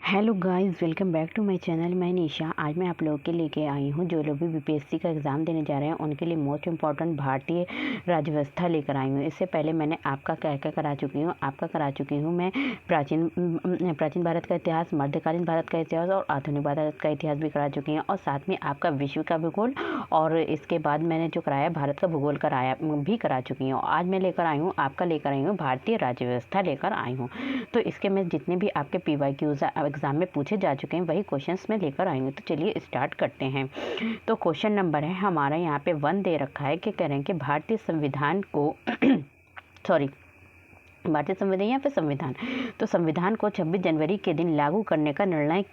Hello guys, welcome back to my channel. मैं निशा। आज मैं आप लोगों के लेके आई हूँ जो लोग भी बीपीएससी का एग्ज़ाम देने जा रहे हैं उनके लिए मोस्ट इम्पॉर्टेंट भारतीय राज्य व्यवस्था लेकर आई हूँ। इससे पहले मैंने आपका क्या क्या करा चुकी हूँ। आपका करा चुकी हूँ मैं प्राचीन भारत का इतिहास, मध्यकालीन भारत का इतिहास और आधुनिक भारत का इतिहास भी करा चुकी हूँ, और साथ में आपका विश्व का भूगोल, और इसके बाद मैंने जो कराया भारत का भूगोल करा चुकी हूँ। आज मैं लेकर आई हूँ भारतीय राज्य व्यवस्था लेकर आई हूँ। तो इसके में जितने भी आपके PYQs एग्जाम में पूछे जा चुके हैं वही क्वेश्चंस में लेकर आएंगे। तो चलिए स्टार्ट करते हैं। तो क्वेश्चन नंबर है हमारा यहाँ पे 1 दे रखा है कि कह रहे हैं कि भारतीय संविधान को भारतीय संविधान या फिर संविधान, तो संविधान को 26 जनवरी के दिन लागू करने का निर्णय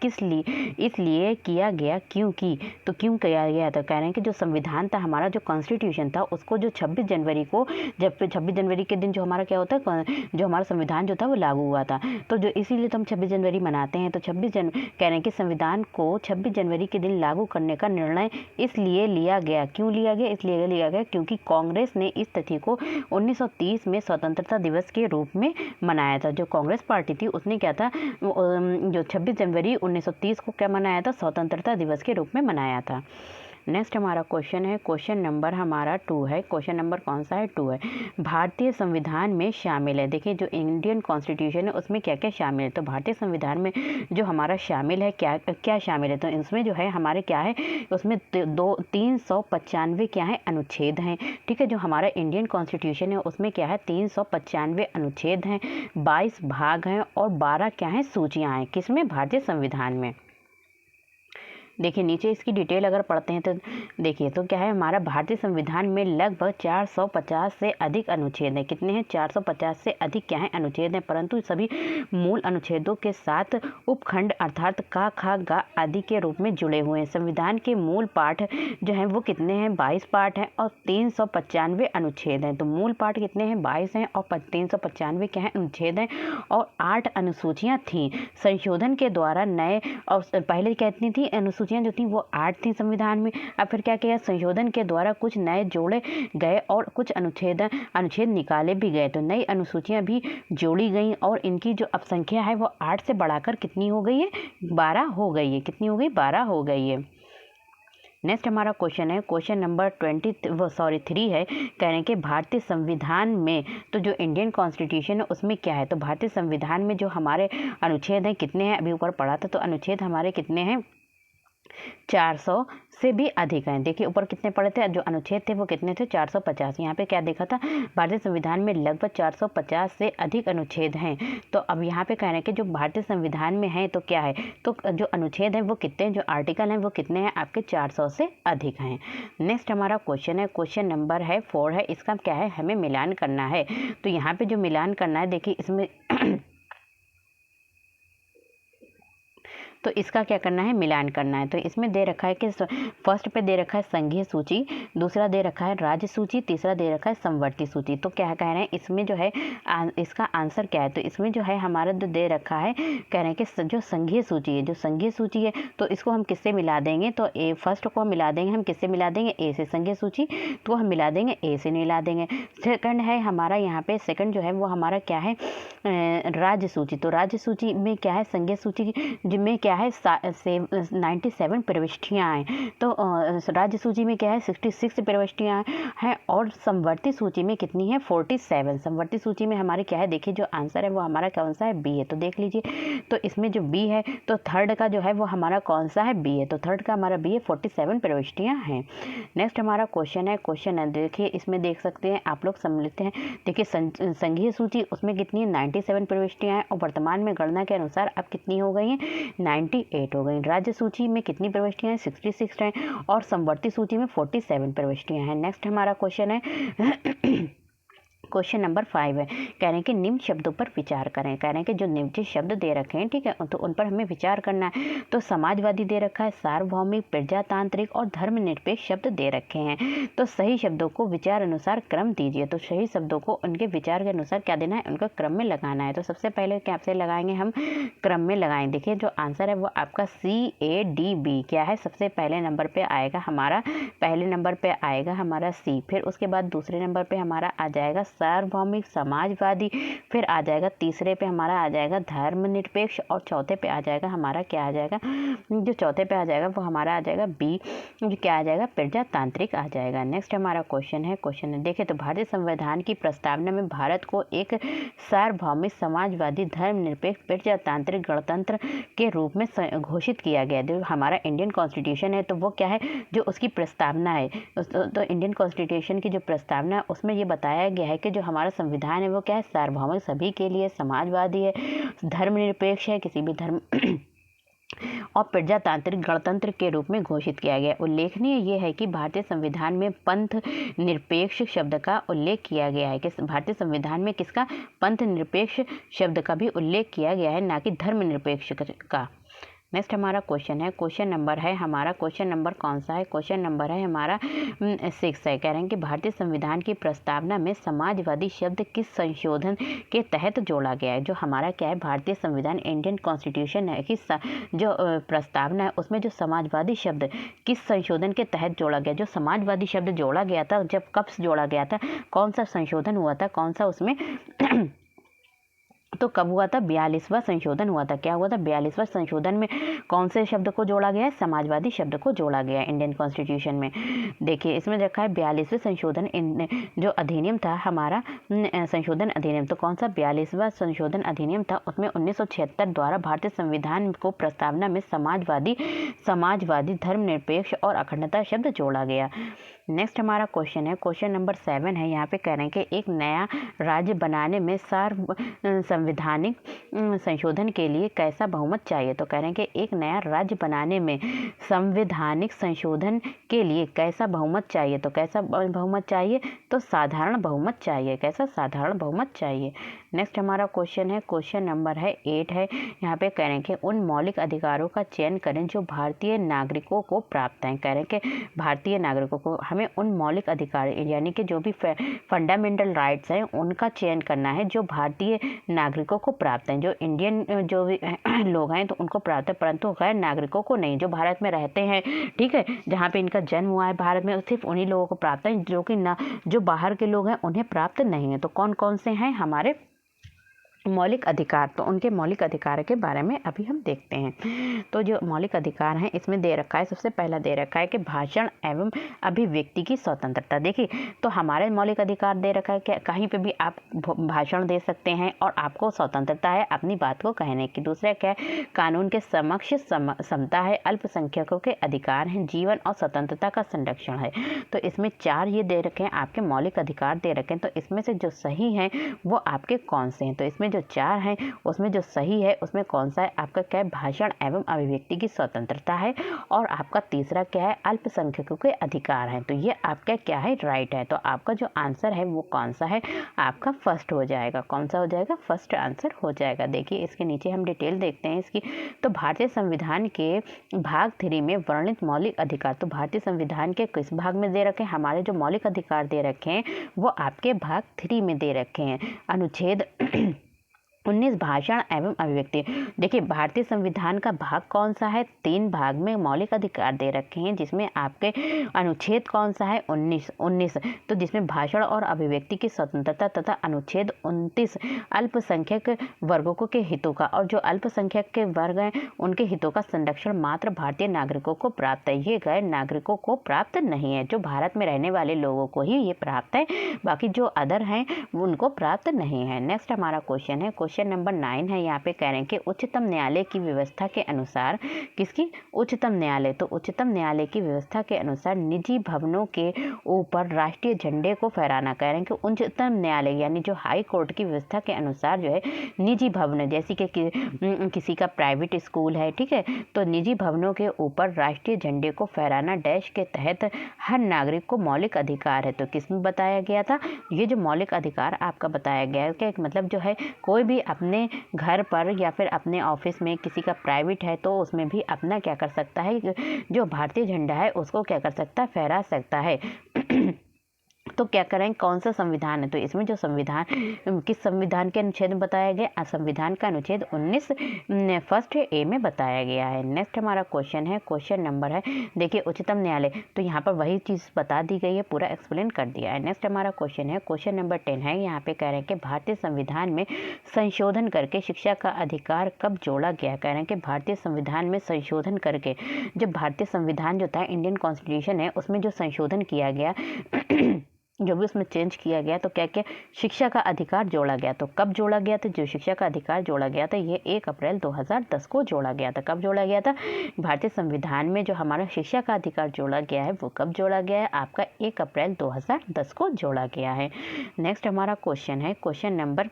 इसलिए किया गया क्योंकि, तो क्यों किया गया? तो कह रहे हैं कि जो संविधान था हमारा, जो कॉन्स्टिट्यूशन था, उसको जो 26 जनवरी को, जब 26 जनवरी के दिन जो हमारा क्या होता है, जो हमारा संविधान जो था वो लागू हुआ था, तो जो इसीलिए तो हम 26 जनवरी मनाते हैं। तो कह रहे हैं कि संविधान को 26 जनवरी के दिन लागू करने का निर्णय इसलिए लिया गया। क्यों लिया गया? इसलिए लिया गया क्योंकि कांग्रेस ने इस तिथि को 1930 में स्वतंत्रता दिवस के रूप में मनाया था। जो कांग्रेस पार्टी थी उसने क्या था, जो 26 जनवरी 1930 को क्या मनाया था, स्वतंत्रता दिवस के रूप में मनाया था। नेक्स्ट हमारा क्वेश्चन है, क्वेश्चन नंबर हमारा 2 है। क्वेश्चन नंबर कौन सा है? 2 है। भारतीय संविधान में शामिल है, देखिए जो इंडियन कॉन्स्टिट्यूशन है उसमें क्या क्या शामिल है। तो भारतीय संविधान में जो हमारा शामिल है, क्या क्या शामिल है, तो इसमें जो है हमारे क्या है, उसमें 395 क्या है, अनुच्छेद हैं। ठीक है, जो हमारा इंडियन कॉन्स्टिट्यूशन है उसमें क्या है, 395 अनुच्छेद हैं, 22 भाग हैं और 12 क्या है, सूचियाँ हैं। किसमें? भारतीय संविधान में। देखिए नीचे इसकी डिटेल अगर पढ़ते हैं तो देखिए, तो क्या है, हमारा भारतीय संविधान में लगभग 450 से अधिक अनुच्छेद हैं। कितने हैं? 450 से अधिक क्या है, अनुच्छेद हैं, परंतु सभी मूल अनुच्छेदों के साथ उपखंड अर्थात का, खा, गा आदि के रूप में जुड़े हुए हैं। संविधान के मूल पाठ जो हैं वो कितने हैं? 22 पाठ हैं और 395 अनुच्छेद हैं। तो मूल पाठ कितने हैं? 22 हैं और 395 क्या है, अनुच्छेद हैं, और 8 अनुसूचियाँ थीं। संशोधन के द्वारा नए, और पहले कितनी थी अनुसूचियाँ जो थी, वो 8 थी संविधान में। अब फिर क्या किया, संशोधन के द्वारा कुछ नए जोड़े गए और कुछ अनुच्छेद निकाले भी गए। तो नई अनुसूचियां भी जोड़ी गई और इनकी जो अब संख्या है वो 8 से बढ़ाकर कितनी हो गई है? 12 हो गई है। कितनी हो गई? 12 हो गई है। नेक्स्ट हमारा क्वेश्चन है, क्वेश्चन नंबर 3 है। कह रहे हैं कि भारतीय संविधान में, तो जो इंडियन कॉन्स्टिट्यूशन है उसमें क्या है, तो भारतीय संविधान में जो हमारे अनुच्छेद हैं कितने हैं? अभी ऊपर पढ़ा था, तो अनुच्छेद हमारे कितने हैं? 400 से भी अधिक हैं। देखिए ऊपर कितने पढ़े थे, जो अनुच्छेद थे वो कितने थे? 450। यहाँ पे क्या देखा था, भारतीय संविधान में लगभग 450 से अधिक अनुच्छेद हैं। तो अब यहाँ पे कह रहे हैं कि जो भारतीय संविधान में है तो क्या है, तो जो अनुच्छेद हैं वो कितने, जो आर्टिकल हैं वो कितने हैं? आपके 400 से अधिक हैं। नेक्स्ट हमारा क्वेश्चन है, क्वेश्चन नंबर है 4 है। इसका क्या है, हमें मिलान करना है। तो यहाँ पे जो मिलान करना है, देखिए इसमें तो इसका क्या करना है, मिलान करना है। तो इसमें दे रखा है कि फर्स्ट पे दे रखा है संघीय सूची, दूसरा दे रखा है राज्य सूची, तीसरा दे रखा है समवर्ती सूची। तो क्या कह रहे हैं इसमें जो है इसका आंसर क्या है, तो इसमें जो है हमारा जो दे रखा है, कह रहे हैं कि जो संघीय सूची है, जो संघीय सूची है तो इसको हम किससे मिला देंगे, तो ए फर्स्ट को हम मिला देंगे, हम किससे मिला देंगे? ए से। संघीय सूची तो हम मिला देंगे ए से, मिला देंगे। सेकंड है हमारा यहाँ पे, सेकंड जो है वो हमारा क्या है, राज्य सूची। तो राज्य सूची में क्या है, संघीय सूची जिनमें क्या है 97 प्रविष्टियाँ हैं। तो राज्य सूची में क्या है, 66 प्रविष्टियाँ हैं, और समवर्ती सूची में कितनी है? 47। समवर्ती सूची में हमारे क्या है, देखिए जो आंसर है वो हमारा कौन सा है? बी है। तो देख लीजिए, तो इसमें जो बी है, तो थर्ड का जो है वो हमारा कौन सा है? बी है। तो थर्ड का हमारा बी है, 47 प्रविष्टियाँ हैं। नेक्स्ट हमारा क्वेश्चन है, क्वेश्चन है देखिए इसमें देख सकते हैं आप लोग, समझ लेते हैं। देखिए संघीय सूची उसमें कितनी है? 97 प्रविष्टियाँ हैं, और वर्तमान में गणना के अनुसार अब कितनी हो गई हैं? 98 हो गई। राज्य सूची में कितनी प्रविष्टियाँ हैं? 66 हैं, और समवर्ती सूची में 47 प्रविष्टियाँ हैं। नेक्स्ट हमारा क्वेश्चन है क्वेश्चन नंबर 5 है। कह रहे हैं कि निम्न शब्दों पर विचार करें। कह रहे हैं कि जो निम्न शब्द दे रखे हैं, ठीक है, तो उन पर हमें विचार करना है। तो समाजवादी दे रखा है, सार्वभौमिक, प्रजातांत्रिक और धर्मनिरपेक्ष शब्द दे रखे हैं। तो सही शब्दों को विचार अनुसार क्रम दीजिए। तो सही शब्दों को उनके विचार के अनुसार क्या देना है, उनका क्रम में लगाना है। तो सबसे पहले क्या आपसे लगाएंगे, हम क्रम में लगाएंगे। देखिए जो आंसर है वो आपका CADB क्या है, सबसे पहले नंबर पे आएगा हमारा, पहले नंबर पे आएगा हमारा C, फिर उसके बाद दूसरे नंबर पे हमारा आ जाएगा सार्वभौमिक, समाजवादी, फिर आ जाएगा तीसरे पे हमारा आ जाएगा धर्मनिरपेक्ष, और चौथे पे आ जाएगा हमारा क्या आ जाएगा, जो चौथे पे आ जाएगा वो हमारा आ जाएगा बी, जो क्या आ जाएगा, प्रजातांत्रिक आ जाएगा। नेक्स्ट हमारा क्वेश्चन है, देखिए तो भारतीय संविधान की प्रस्तावना में भारत को एक सार्वभौमिक, समाजवादी, धर्मनिरपेक्ष, प्रजातांत्रिक गणतंत्र के रूप में घोषित किया गया। जो हमारा इंडियन कॉन्स्टिट्यूशन है तो वो क्या है, जो उसकी प्रस्तावना है, तो इंडियन कॉन्स्टिट्यूशन की जो प्रस्तावना है उसमें ये बताया गया है कि जो हमारा संविधान है वो क्या है, सार्वभौमिक, सभी के लिए, समाजवादी है, धर्मनिरपेक्ष है, किसी भी धर्म और प्रजातांत्रिक गणतंत्र के रूप में घोषित किया गया। उल्लेखनीय ये है कि भारतीय संविधान में पंथ निरपेक्ष शब्द का उल्लेख किया गया है कि भारतीय संविधान में किसका, पंथ निरपेक्ष शब्द का भी उल्लेख किया गया है, ना कि धर्मनिरपेक्ष का। नेक्स्ट हमारा क्वेश्चन है, क्वेश्चन नंबर है हमारा, क्वेश्चन नंबर कौन सा है, क्वेश्चन नंबर है हमारा 6 है। कह रहे हैं कि भारतीय संविधान की प्रस्तावना में समाजवादी शब्द किस संशोधन के तहत जोड़ा गया है। जो हमारा क्या है, भारतीय संविधान, इंडियन कॉन्स्टिट्यूशन है, किस जो प्रस्तावना है उसमें जो समाजवादी शब्द किस संशोधन के तहत जोड़ा गया। जो समाजवादी शब्द जोड़ा गया था, जब कब जोड़ा गया था, कौन सा संशोधन हुआ था, कौन सा उसमें तो कब हुआ था, 42वां संशोधन हुआ था। क्या हुआ था, 42वां संशोधन में कौन से शब्द को जोड़ा गया है, समाजवादी शब्द को जोड़ा गया है इंडियन कॉन्स्टिट्यूशन में। देखिए इसमें रखा है 42वें संशोधन, जो अधिनियम था हमारा संशोधन अधिनियम, तो कौन सा 42वां संशोधन अधिनियम था, उसमें 1976 द्वारा भारतीय संविधान को प्रस्तावना में समाजवादी, धर्मनिरपेक्ष और अखंडता शब्द जोड़ा गया। नेक्स्ट हमारा क्वेश्चन है, क्वेश्चन नंबर 7 है। यहाँ पे कह रहे हैं कि एक नया राज्य बनाने में संवैधानिक संशोधन के लिए कैसा बहुमत चाहिए। तो कह रहे हैं कि एक नया राज्य बनाने में संवैधानिक संशोधन के लिए कैसा बहुमत चाहिए। तो कैसा बहुमत चाहिए, तो साधारण बहुमत चाहिए। कैसा, साधारण बहुमत चाहिए। नेक्स्ट हमारा क्वेश्चन है, क्वेश्चन नंबर है 8 है। यहाँ पे कह रहे हैं कि उन मौलिक अधिकारों का चयन करें जो भारतीय नागरिकों को प्राप्त हैं। कह रहे हैं कि भारतीय नागरिकों को हमें उन मौलिक अधिकार यानी कि जो भी फंडामेंटल राइट्स हैं उनका चयन करना है जो भारतीय नागरिकों को प्राप्त हैं। जो इंडियन जो भी लोग हैं तो उनको प्राप्त है, परंतु गैर नागरिकों को नहीं। जो भारत में रहते हैं, ठीक है, जहाँ पे इनका जन्म हुआ है भारत में, सिर्फ उन्हीं लोगों को प्राप्त है, जो कि ना जो बाहर के लोग हैं उन्हें प्राप्त नहीं है। तो कौन कौन से हैं हमारे मौलिक अधिकार, तो उनके मौलिक अधिकार के बारे में अभी हम देखते हैं। तो जो मौलिक अधिकार हैं इसमें दे रखा है, सबसे पहला दे रखा है कि भाषण एवं अभिव्यक्ति की स्वतंत्रता। देखिए तो हमारे मौलिक अधिकार दे रखा है कि कहीं पे भी आप भाषण दे सकते हैं और आपको स्वतंत्रता है अपनी बात को कहने की। दूसरा क्या है, कानून के समक्ष समता है, अल्पसंख्यकों के अधिकार हैं, जीवन और स्वतंत्रता का संरक्षण है। तो इसमें 4 ये दे रखे हैं, आपके मौलिक अधिकार दे रखे हैं। तो इसमें से जो सही है वो आपके कौन से हैं। तो इसमें जो 4 हैं उसमें जो सही है उसमें कौन सा है, आपका क्या है, भाषण एवं अभिव्यक्ति की स्वतंत्रता है। और आपका तीसरा क्या है, अल्पसंख्यकों के अधिकार हैं। तो ये आपका क्या है, राइट है। तो आपका जो आंसर है वो कौन सा है, आपका फर्स्ट हो जाएगा। कौन सा हो जाएगा, फर्स्ट आंसर हो जाएगा। देखिए इसके नीचे हम डिटेल देखते हैं इसकी। तो भारतीय संविधान के भाग 3 में वर्णित मौलिक अधिकार, तो भारतीय संविधान के किस भाग में दे रखे हैं, हमारे जो मौलिक अधिकार दे रखे हैं वो आपके भाग 3 में दे रखे हैं। अनुच्छेद 19 भाषण एवं अभिव्यक्ति। देखिए भारतीय संविधान का भाग कौन सा है, 3 भाग में मौलिक अधिकार दे रखे हैं, जिसमें आपके अनुच्छेद कौन सा है, 19 तो जिसमें भाषण और अभिव्यक्ति की स्वतंत्रता तथा अनुच्छेद 29 अल्पसंख्यक वर्गों के हितों का, और जो अल्पसंख्यक के वर्ग हैं उनके हितों का संरक्षण मात्र भारतीय नागरिकों को प्राप्त है। ये गैर नागरिकों को प्राप्त नहीं है। जो भारत में रहने वाले लोगों को ही ये प्राप्त है, बाकी जो अदर हैं उनको प्राप्त नहीं है। नेक्स्ट हमारा क्वेश्चन है, क्वेश्चन नंबर 9 है। यहाँ पे कह रहे हैं कि उच्चतम न्यायालय की व्यवस्था के अनुसार, किसकी, उच्चतम न्यायालय, तो उच्चतम न्यायालय की व्यवस्था के अनुसार निजी भवनों के ऊपर राष्ट्रीय झंडे को फहराना। कह रहे हैं कि उच्चतम न्यायालय यानी जो हाई कोर्ट की व्यवस्था के अनुसार जो है निजी भवन, जैसे कि किसी का प्राइवेट स्कूल है, ठीक है, तो निजी भवनों के ऊपर राष्ट्रीय झंडे को फहराना डैश के तहत हर नागरिक को मौलिक अधिकार है। तो किसमें बताया गया था, ये जो मौलिक अधिकार आपका बताया गया है, क्या मतलब जो है कोई भी अपने घर पर या फिर अपने ऑफिस में, किसी का प्राइवेट है तो उसमें भी अपना क्या कर सकता है, जो भारतीय झंडा है उसको क्या कर सकता है, फहरा सकता है। तो क्या करें, कौन सा संविधान है, तो इसमें जो संविधान किस संविधान के अनुच्छेद में बताया गया, संविधान का अनुच्छेद 19 फर्स्ट ए में बताया गया है। नेक्स्ट हमारा क्वेश्चन है, क्वेश्चन नंबर है, देखिए उच्चतम न्यायालय, तो यहाँ पर वही चीज़ बता दी गई है, पूरा एक्सप्लेन कर दिया है। नेक्स्ट हमारा क्वेश्चन है, क्वेश्चन नंबर 10 है, यहाँ पे कह रहे हैं कि भारतीय संविधान में संशोधन करके शिक्षा का अधिकार कब जोड़ा गया। कह रहे हैं कि भारतीय संविधान में संशोधन करके, जब भारतीय संविधान जो था इंडियन कॉन्स्टिट्यूशन है उसमें जो संशोधन किया गया जो भी उसमें चेंज किया गया, तो क्या क्या शिक्षा का अधिकार जोड़ा गया। तो कब जोड़ा गया था, जो शिक्षा का अधिकार जोड़ा गया था ये 1 अप्रैल 2010 को जोड़ा गया था। कब जोड़ा गया था, भारतीय संविधान में जो हमारा शिक्षा का अधिकार जोड़ा गया है वो कब जोड़ा गया है, आपका 1 अप्रैल 2010 को जोड़ा गया है। नेक्स्ट हमारा क्वेश्चन है, क्वेश्चन नंबर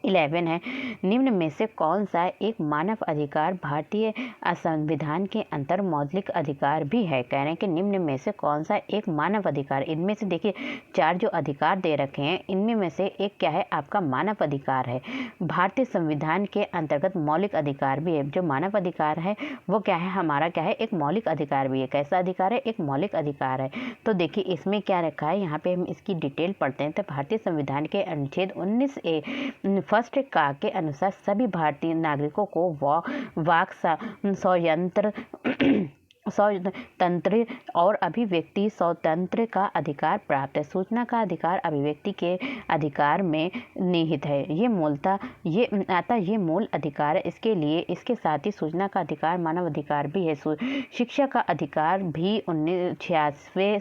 11 है, निम्न में से कौन सा एक मानव अधिकार भारतीय संविधान के अंतर मौलिक अधिकार भी है। कह रहे हैं कि निम्न में से कौन सा एक मानव अधिकार, इनमें से देखिए 4 जो अधिकार दे रखे हैं इनमें में से एक क्या है, आपका मानव अधिकार है। भारतीय संविधान के अंतर्गत मौलिक अधिकार भी है। जो मानव अधिकार है वो क्या है, हमारा क्या है, एक मौलिक अधिकार भी है। कैसा अधिकार है, एक मौलिक अधिकार है। तो देखिए इसमें क्या रखा है, यहाँ पे हम इसकी डिटेल पढ़ते हैं। तो भारतीय संविधान के अनुच्छेद 19A फर्स्ट का के अनुसार सभी भारतीय नागरिकों को वाक स्वतंत्र और अभिव्यक्ति स्वतंत्र का अधिकार प्राप्त है। सूचना का अधिकार अभिव्यक्ति के अधिकार में निहित है। ये ये मूल अधिकार है। इसके लिए इसके साथ ही सूचना का अधिकार मानव अधिकार भी है। शिक्षा का अधिकार भी 1986वें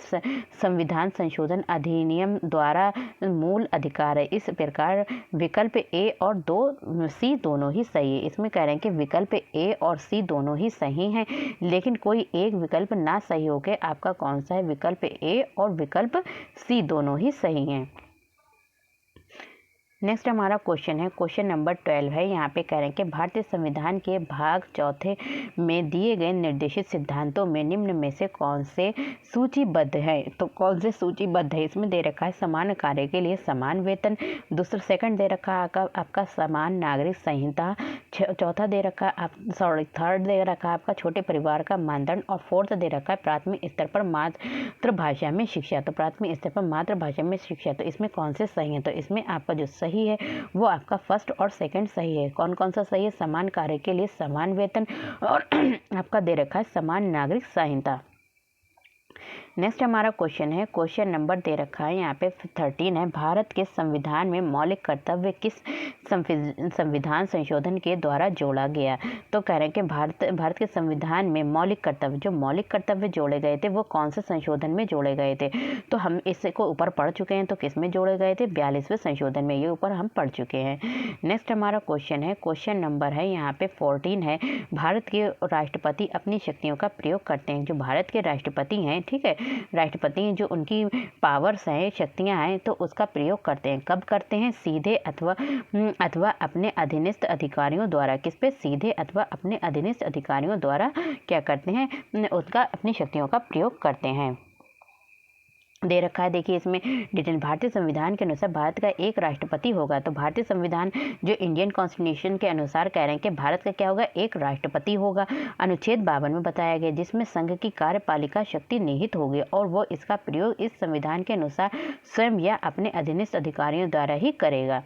संविधान संशोधन अधिनियम द्वारा मूल अधिकार है। इस प्रकार विकल्प ए और 2C दोनों ही सही है। इसमें कह रहे हैं कि विकल्प ए और सी दोनों ही सही हैं, लेकिन कोई एक विकल्प ना सही हो के आपका कौन सा है, विकल्प ए और विकल्प सी दोनों ही सही हैं। नेक्स्ट हमारा क्वेश्चन है, क्वेश्चन नंबर 12 है, यहाँ पे कह रहे हैं कि भारतीय संविधान के भाग 4 में दिए गए निर्देशित सिद्धांतों में निम्न में से कौन से सूचीबद्ध है। तो कौन से सूचीबद्ध है, इसमें दे रखा है समान कार्य के लिए समान वेतन, दूसरा सेकंड दे रखा है आपका समान नागरिक संहिता, चौथा दे रखा है थर्ड दे रखा है आपका छोटे परिवार का मानदंड, और फोर्थ दे रखा है प्राथमिक स्तर पर मातृभाषा में शिक्षा। तो प्राथमिक स्तर पर मातृभाषा में शिक्षा, तो इसमें कौन से सही है, तो इसमें आपका जो सही है वो आपका फर्स्ट और सेकंड सही है। कौन कौन सा सही है, समान कार्य के लिए समान वेतन, और आपका दे रखा है समान नागरिक संहिता। नेक्स्ट हमारा क्वेश्चन है, क्वेश्चन नंबर दे रखा है यहाँ पे 13 है, भारत के संविधान में मौलिक कर्तव्य किस संविधान संशोधन के द्वारा जोड़ा गया। तो कह रहे हैं कि भारत के संविधान में मौलिक कर्तव्य जोड़े गए थे वो कौन से संशोधन में जोड़े गए थे। तो हम इसको ऊपर पढ़ चुके हैं, तो किस में जोड़े गए थे, 42वें संशोधन में, ये ऊपर हम पढ़ चुके हैं। नेक्स्ट हमारा क्वेश्चन है, क्वेश्चन नंबर है यहाँ पे 14 है, भारत के राष्ट्रपति अपनी शक्तियों का प्रयोग करते हैं। जो भारत के राष्ट्रपति हैं, ठीक है, राष्ट्रपति जो उनकी पावर्स हैं, शक्तियां हैं, तो उसका प्रयोग करते हैं। कब करते हैं, सीधे अथवा अपने अधीनस्थ अधिकारियों द्वारा। किस पे, सीधे अथवा अपने अधीनस्थ अधिकारियों द्वारा क्या करते हैं, उसका अपनी शक्तियों का प्रयोग करते हैं। दे रखा है, देखिए इसमें डिटेल, भारतीय संविधान के अनुसार भारत का एक राष्ट्रपति होगा। तो भारतीय संविधान जो इंडियन कॉन्स्टिट्यूशन के अनुसार कह रहे हैं कि भारत का क्या होगा, एक राष्ट्रपति होगा। अनुच्छेद 52 में बताया गया, जिसमें संघ की कार्यपालिका शक्ति निहित होगी और वो इसका प्रयोग इस संविधान के अनुसार स्वयं या अपने अधीनस्थ अधिकारियों द्वारा ही करेगा।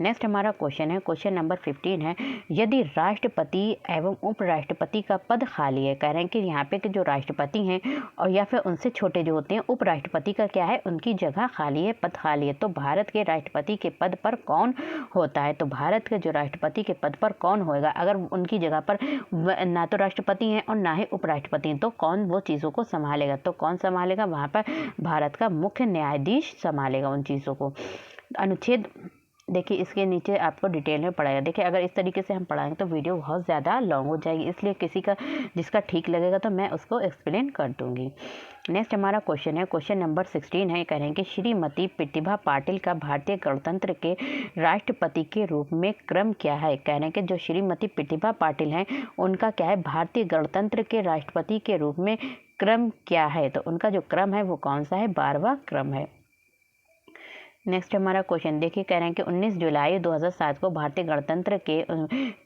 नेक्स्ट हमारा क्वेश्चन है, क्वेश्चन नंबर 15 है, यदि राष्ट्रपति एवं उपराष्ट्रपति का पद खाली है। कह रहे हैं कि यहाँ पे कि जो राष्ट्रपति हैं और या फिर उनसे छोटे जो होते हैं उपराष्ट्रपति का क्या है, उनकी जगह खाली है, पद खाली है। तो भारत के राष्ट्रपति के पद पर कौन होता है। तो भारत के जो राष्ट्रपति के पद पर कौन होएगा, अगर उनकी जगह पर ना तो राष्ट्रपति हैं और ना ही उपराष्ट्रपति हैं, तो कौन वो चीज़ों को संभालेगा। तो कौन संभालेगा, वहाँ पर भारत का मुख्य न्यायाधीश संभालेगा उन चीज़ों को। अनुच्छेद देखिए इसके नीचे आपको डिटेल में पढ़ाएगा। देखिए अगर इस तरीके से हम पढ़ाएंगे तो वीडियो बहुत ज़्यादा लॉन्ग हो जाएगी, इसलिए जिसका ठीक लगेगा तो मैं उसको एक्सप्लेन कर दूंगी। नेक्स्ट हमारा क्वेश्चन है, क्वेश्चन नंबर 16 है, कह रहे हैं कि श्रीमती प्रतिभा पाटिल का भारतीय गणतंत्र के राष्ट्रपति के रूप में क्रम क्या है। कह रहे हैं कि जो श्रीमती प्रतिभा पाटिल हैं उनका क्या है, भारतीय गणतंत्र के राष्ट्रपति के रूप में क्रम क्या है। तो उनका जो क्रम है वो कौन सा है, 12वां क्रम है। नेक्स्ट हमारा क्वेश्चन देखिए, कह रहे हैं कि 19 जुलाई 2007 को भारतीय गणतंत्र के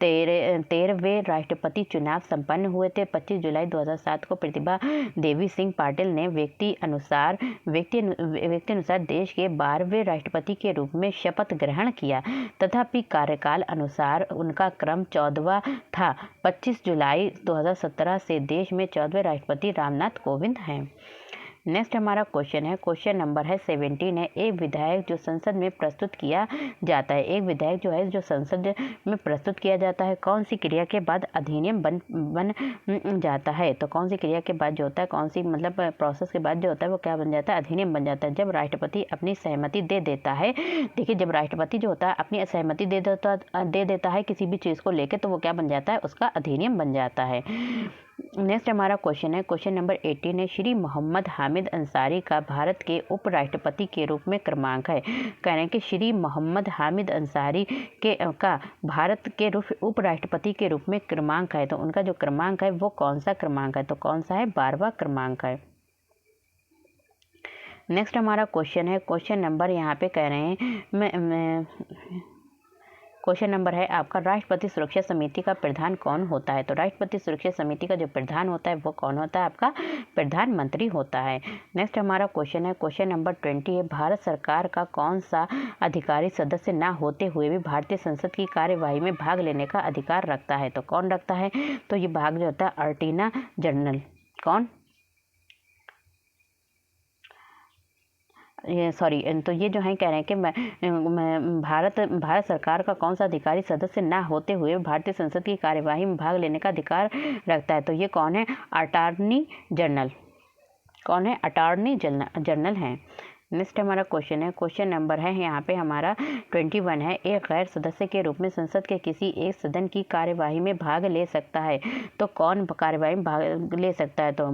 13वें राष्ट्रपति चुनाव संपन्न हुए थे। 25 जुलाई 2007 को प्रतिभा देवी सिंह पाटिल ने व्यक्ति अनुसार देश के 12वें राष्ट्रपति के रूप में शपथ ग्रहण किया। तथापि कार्यकाल अनुसार उनका क्रम 14वां था। 25 जुलाई 2017 से देश में 14वें राष्ट्रपति रामनाथ कोविंद हैं। नेक्स्ट हमारा क्वेश्चन है, क्वेश्चन नंबर है 17 है। एक विधायक जो संसद में प्रस्तुत किया जाता है, एक विधायक जो है जो संसद में प्रस्तुत किया जाता है, कौन सी क्रिया के बाद अधिनियम बन जाता है? तो कौन सी क्रिया के बाद जो होता है, कौन सी मतलब प्रोसेस के बाद जो होता है वो क्या बन जाता है? अधिनियम बन जाता है। जब राष्ट्रपति अपनी सहमति दे देता है, देखिए जब राष्ट्रपति जो होता है अपनी असहमति दे देता है किसी भी चीज़ को लेकर, तो वो क्या बन जाता है? उसका अधिनियम बन जाता है। नेक्स्ट हमारा क्वेश्चन है, क्वेश्चन नंबर 18 है। श्री मोहम्मद हामिद अंसारी का भारत के उपराष्ट्रपति के रूप में क्रमांक है। कह रहे हैं कि श्री मोहम्मद हामिद अंसारी का भारत के उपराष्ट्रपति के रूप में क्रमांक है, तो उनका जो क्रमांक है वो कौन सा क्रमांक है? तो कौन सा है? 12वां क्रमांक है। नेक्स्ट हमारा क्वेश्चन है, क्वेश्चन नंबर यहाँ पे कह रहे हैं क्वेश्चन नंबर है आपका, राष्ट्रपति सुरक्षा समिति का प्रधान कौन होता है? तो राष्ट्रपति सुरक्षा समिति का जो प्रधान होता है वो कौन होता है? आपका प्रधानमंत्री होता है। नेक्स्ट हमारा क्वेश्चन है, क्वेश्चन नंबर 20 है। भारत सरकार का कौन सा अधिकारी सदस्य ना होते हुए भी भारतीय संसद की कार्यवाही में भाग लेने का अधिकार रखता है? तो कौन रखता है? तो ये भाग जो होता है अटॉर्नी जनरल, कौन? तो ये जो है कह रहे हैं कि भारत सरकार का कौन सा अधिकारी सदस्य ना होते हुए भारतीय संसद की कार्यवाही में भाग लेने का अधिकार रखता है? तो ये कौन है? Attorney general. कौन है? अटॉर्नी जनरल है। नेक्स्ट हमारा क्वेश्चन है, क्वेश्चन नंबर है यहाँ पे हमारा 21 है। एक गैर सदस्य के रूप में संसद के किसी एक सदन की कार्यवाही में भाग ले सकता है? तो कौन कार्यवाही में भाग ले सकता है? तो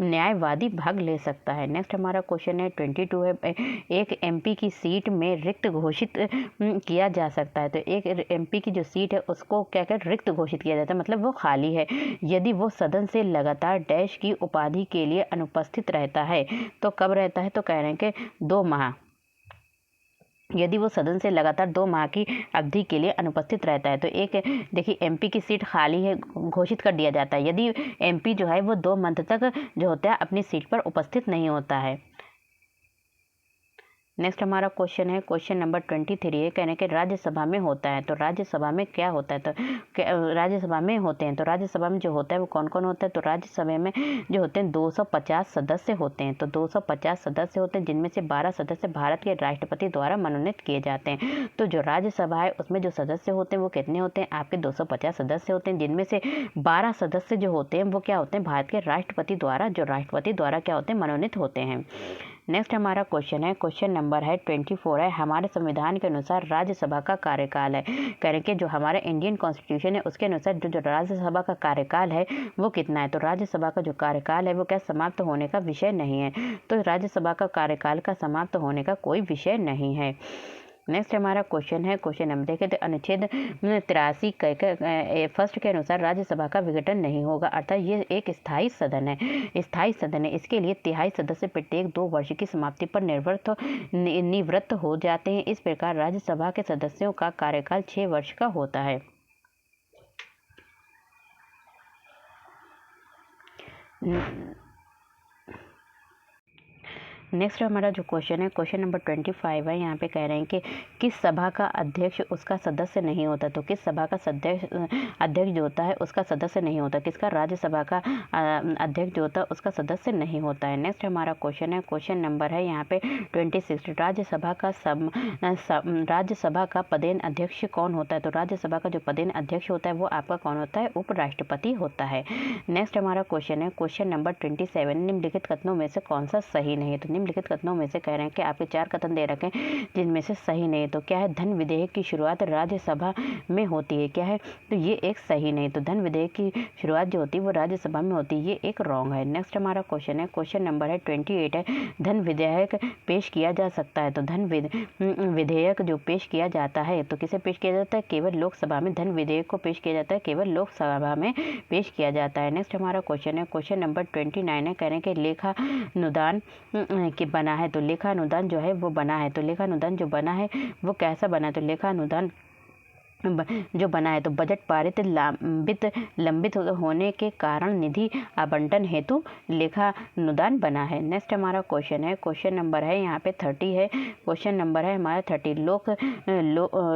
न्यायवादी भाग ले सकता है। नेक्स्ट हमारा क्वेश्चन है 22 है। एक एमपी की सीट में रिक्त घोषित किया जा सकता है। तो एक एमपी की जो सीट है उसको क्या कर रिक्त घोषित किया जाता है, मतलब वो खाली है, यदि वो सदन से लगातार डैश की उपाधि के लिए अनुपस्थित रहता है। तो कब रहता है? तो कह रहे हैं कि 2 माह, यदि वो सदन से लगातार 2 माह की अवधि के लिए अनुपस्थित रहता है। तो एक देखिए एमपी की सीट खाली है, घोषित कर दिया जाता है यदि एमपी जो है वो 2 मंथ तक जो होता है अपनी सीट पर उपस्थित नहीं होता है। नेक्स्ट हमारा क्वेश्चन है, क्वेश्चन नंबर 23 है। कहने के राज्यसभा में होता है। तो राज्यसभा में क्या होता है? तो राज्यसभा में होते हैं। तो राज्यसभा में जो होता है वो कौन कौन होता है? तो राज्यसभा में जो होते हैं 250 सदस्य होते हैं। तो 250 सदस्य होते हैं, जिनमें से 12 सदस्य भारत के राष्ट्रपति द्वारा मनोनीत किए जाते हैं। तो जो राज्यसभा है उसमें जो सदस्य होते हैं वो कितने होते हैं? आपके 250 सदस्य होते हैं, जिनमें से 12 सदस्य जो होते हैं वो क्या होते हैं? भारत के राष्ट्रपति द्वारा क्या होते हैं? मनोनीत होते हैं। नेक्स्ट हमारा क्वेश्चन है, क्वेश्चन नंबर है 24 है। हमारे संविधान के अनुसार राज्यसभा का कार्यकाल है। कह रहे हैं कि जो हमारा इंडियन कॉन्स्टिट्यूशन है उसके अनुसार जो राज्यसभा का कार्यकाल है वो कितना है? तो राज्यसभा का जो कार्यकाल है वो क्या समाप्त होने का विषय नहीं है। तो राज्यसभा का कार्यकाल का समाप्त होने का कोई विषय नहीं है। नेक्स्ट हमारा क्वेश्चन है, क्वेश्चन नंबर देखें तो अनुच्छेद 83 फर्स्ट के अनुसार राज्यसभा का विघटन नहीं होगा, अर्थात ये एक स्थायी सदन है। इसके लिए 23 सदस्य प्रत्येक 2 वर्ष की समाप्ति पर निवृत्त हो जाते हैं। इस प्रकार राज्यसभा के सदस्यों का कार्यकाल 6 वर्ष का होता है। नेक्स्ट हमारा जो क्वेश्चन है, क्वेश्चन नंबर 25 है। यहाँ पे कह रहे हैं कि किस सभा का अध्यक्ष उसका सदस्य नहीं होता? तो किस सभा का अध्यक्ष जो होता है उसका सदस्य नहीं होता? किसका? राज्यसभा का अध्यक्ष जो होता है उसका सदस्य नहीं होता है। नेक्स्ट हमारा क्वेश्चन है, क्वेश्चन नंबर है यहाँ पे 26। राज्यसभा का पदेन अध्यक्ष कौन होता है? तो राज्यसभा का जो पदेन अध्यक्ष होता है वो आपका कौन होता है? उपराष्ट्रपति होता है। नेक्स्ट हमारा क्वेश्चन है, क्वेश्चन नंबर 27। निम्नलिखित कथनों में से कौन सा सही नहीं है? तो निम्नलिखित कथनों में से कह रहे हैं कि आपके 4 कथन दे रखे हैं जिनमें से सही नहीं। तो क्या है? धन विधेयक की शुरुआत राज्यसभा में होती है। क्या है? तो ये एक सही नहीं। तो धन विधेयक की शुरुआत जो होती है वो राज्यसभा में होती है, ये एक रॉन्ग है। नेक्स्ट हमारा क्वेश्चन है, क्वेश्चन नंबर है 28 है। धन विधेयक पेश किया जा सकता है। तो धन विधेयक जो पेश किया जाता है तो किसे पेश किया जाता है? केवल लोकसभा में धन विधेयक को पेश किया जाता है, केवल लोकसभा में पेश किया जाता है। नेक्स्ट हमारा क्वेश्चन है, क्वेश्चन नंबर 29 है। कह रहे हैं कि कि बना है, तो लेखानुदान जो है वो बना है। तो लेखानुदान जो बना है वो कैसा बना है, तो लेखानुदान जो बना है तो बजट पारित लंबित होने के कारण निधि आवंटन हेतु लेखानुदान बना है। नेक्स्ट हमारा क्वेश्चन है, क्वेश्चन नंबर है यहाँ पे 30 है। क्वेश्चन नंबर है हमारा 30।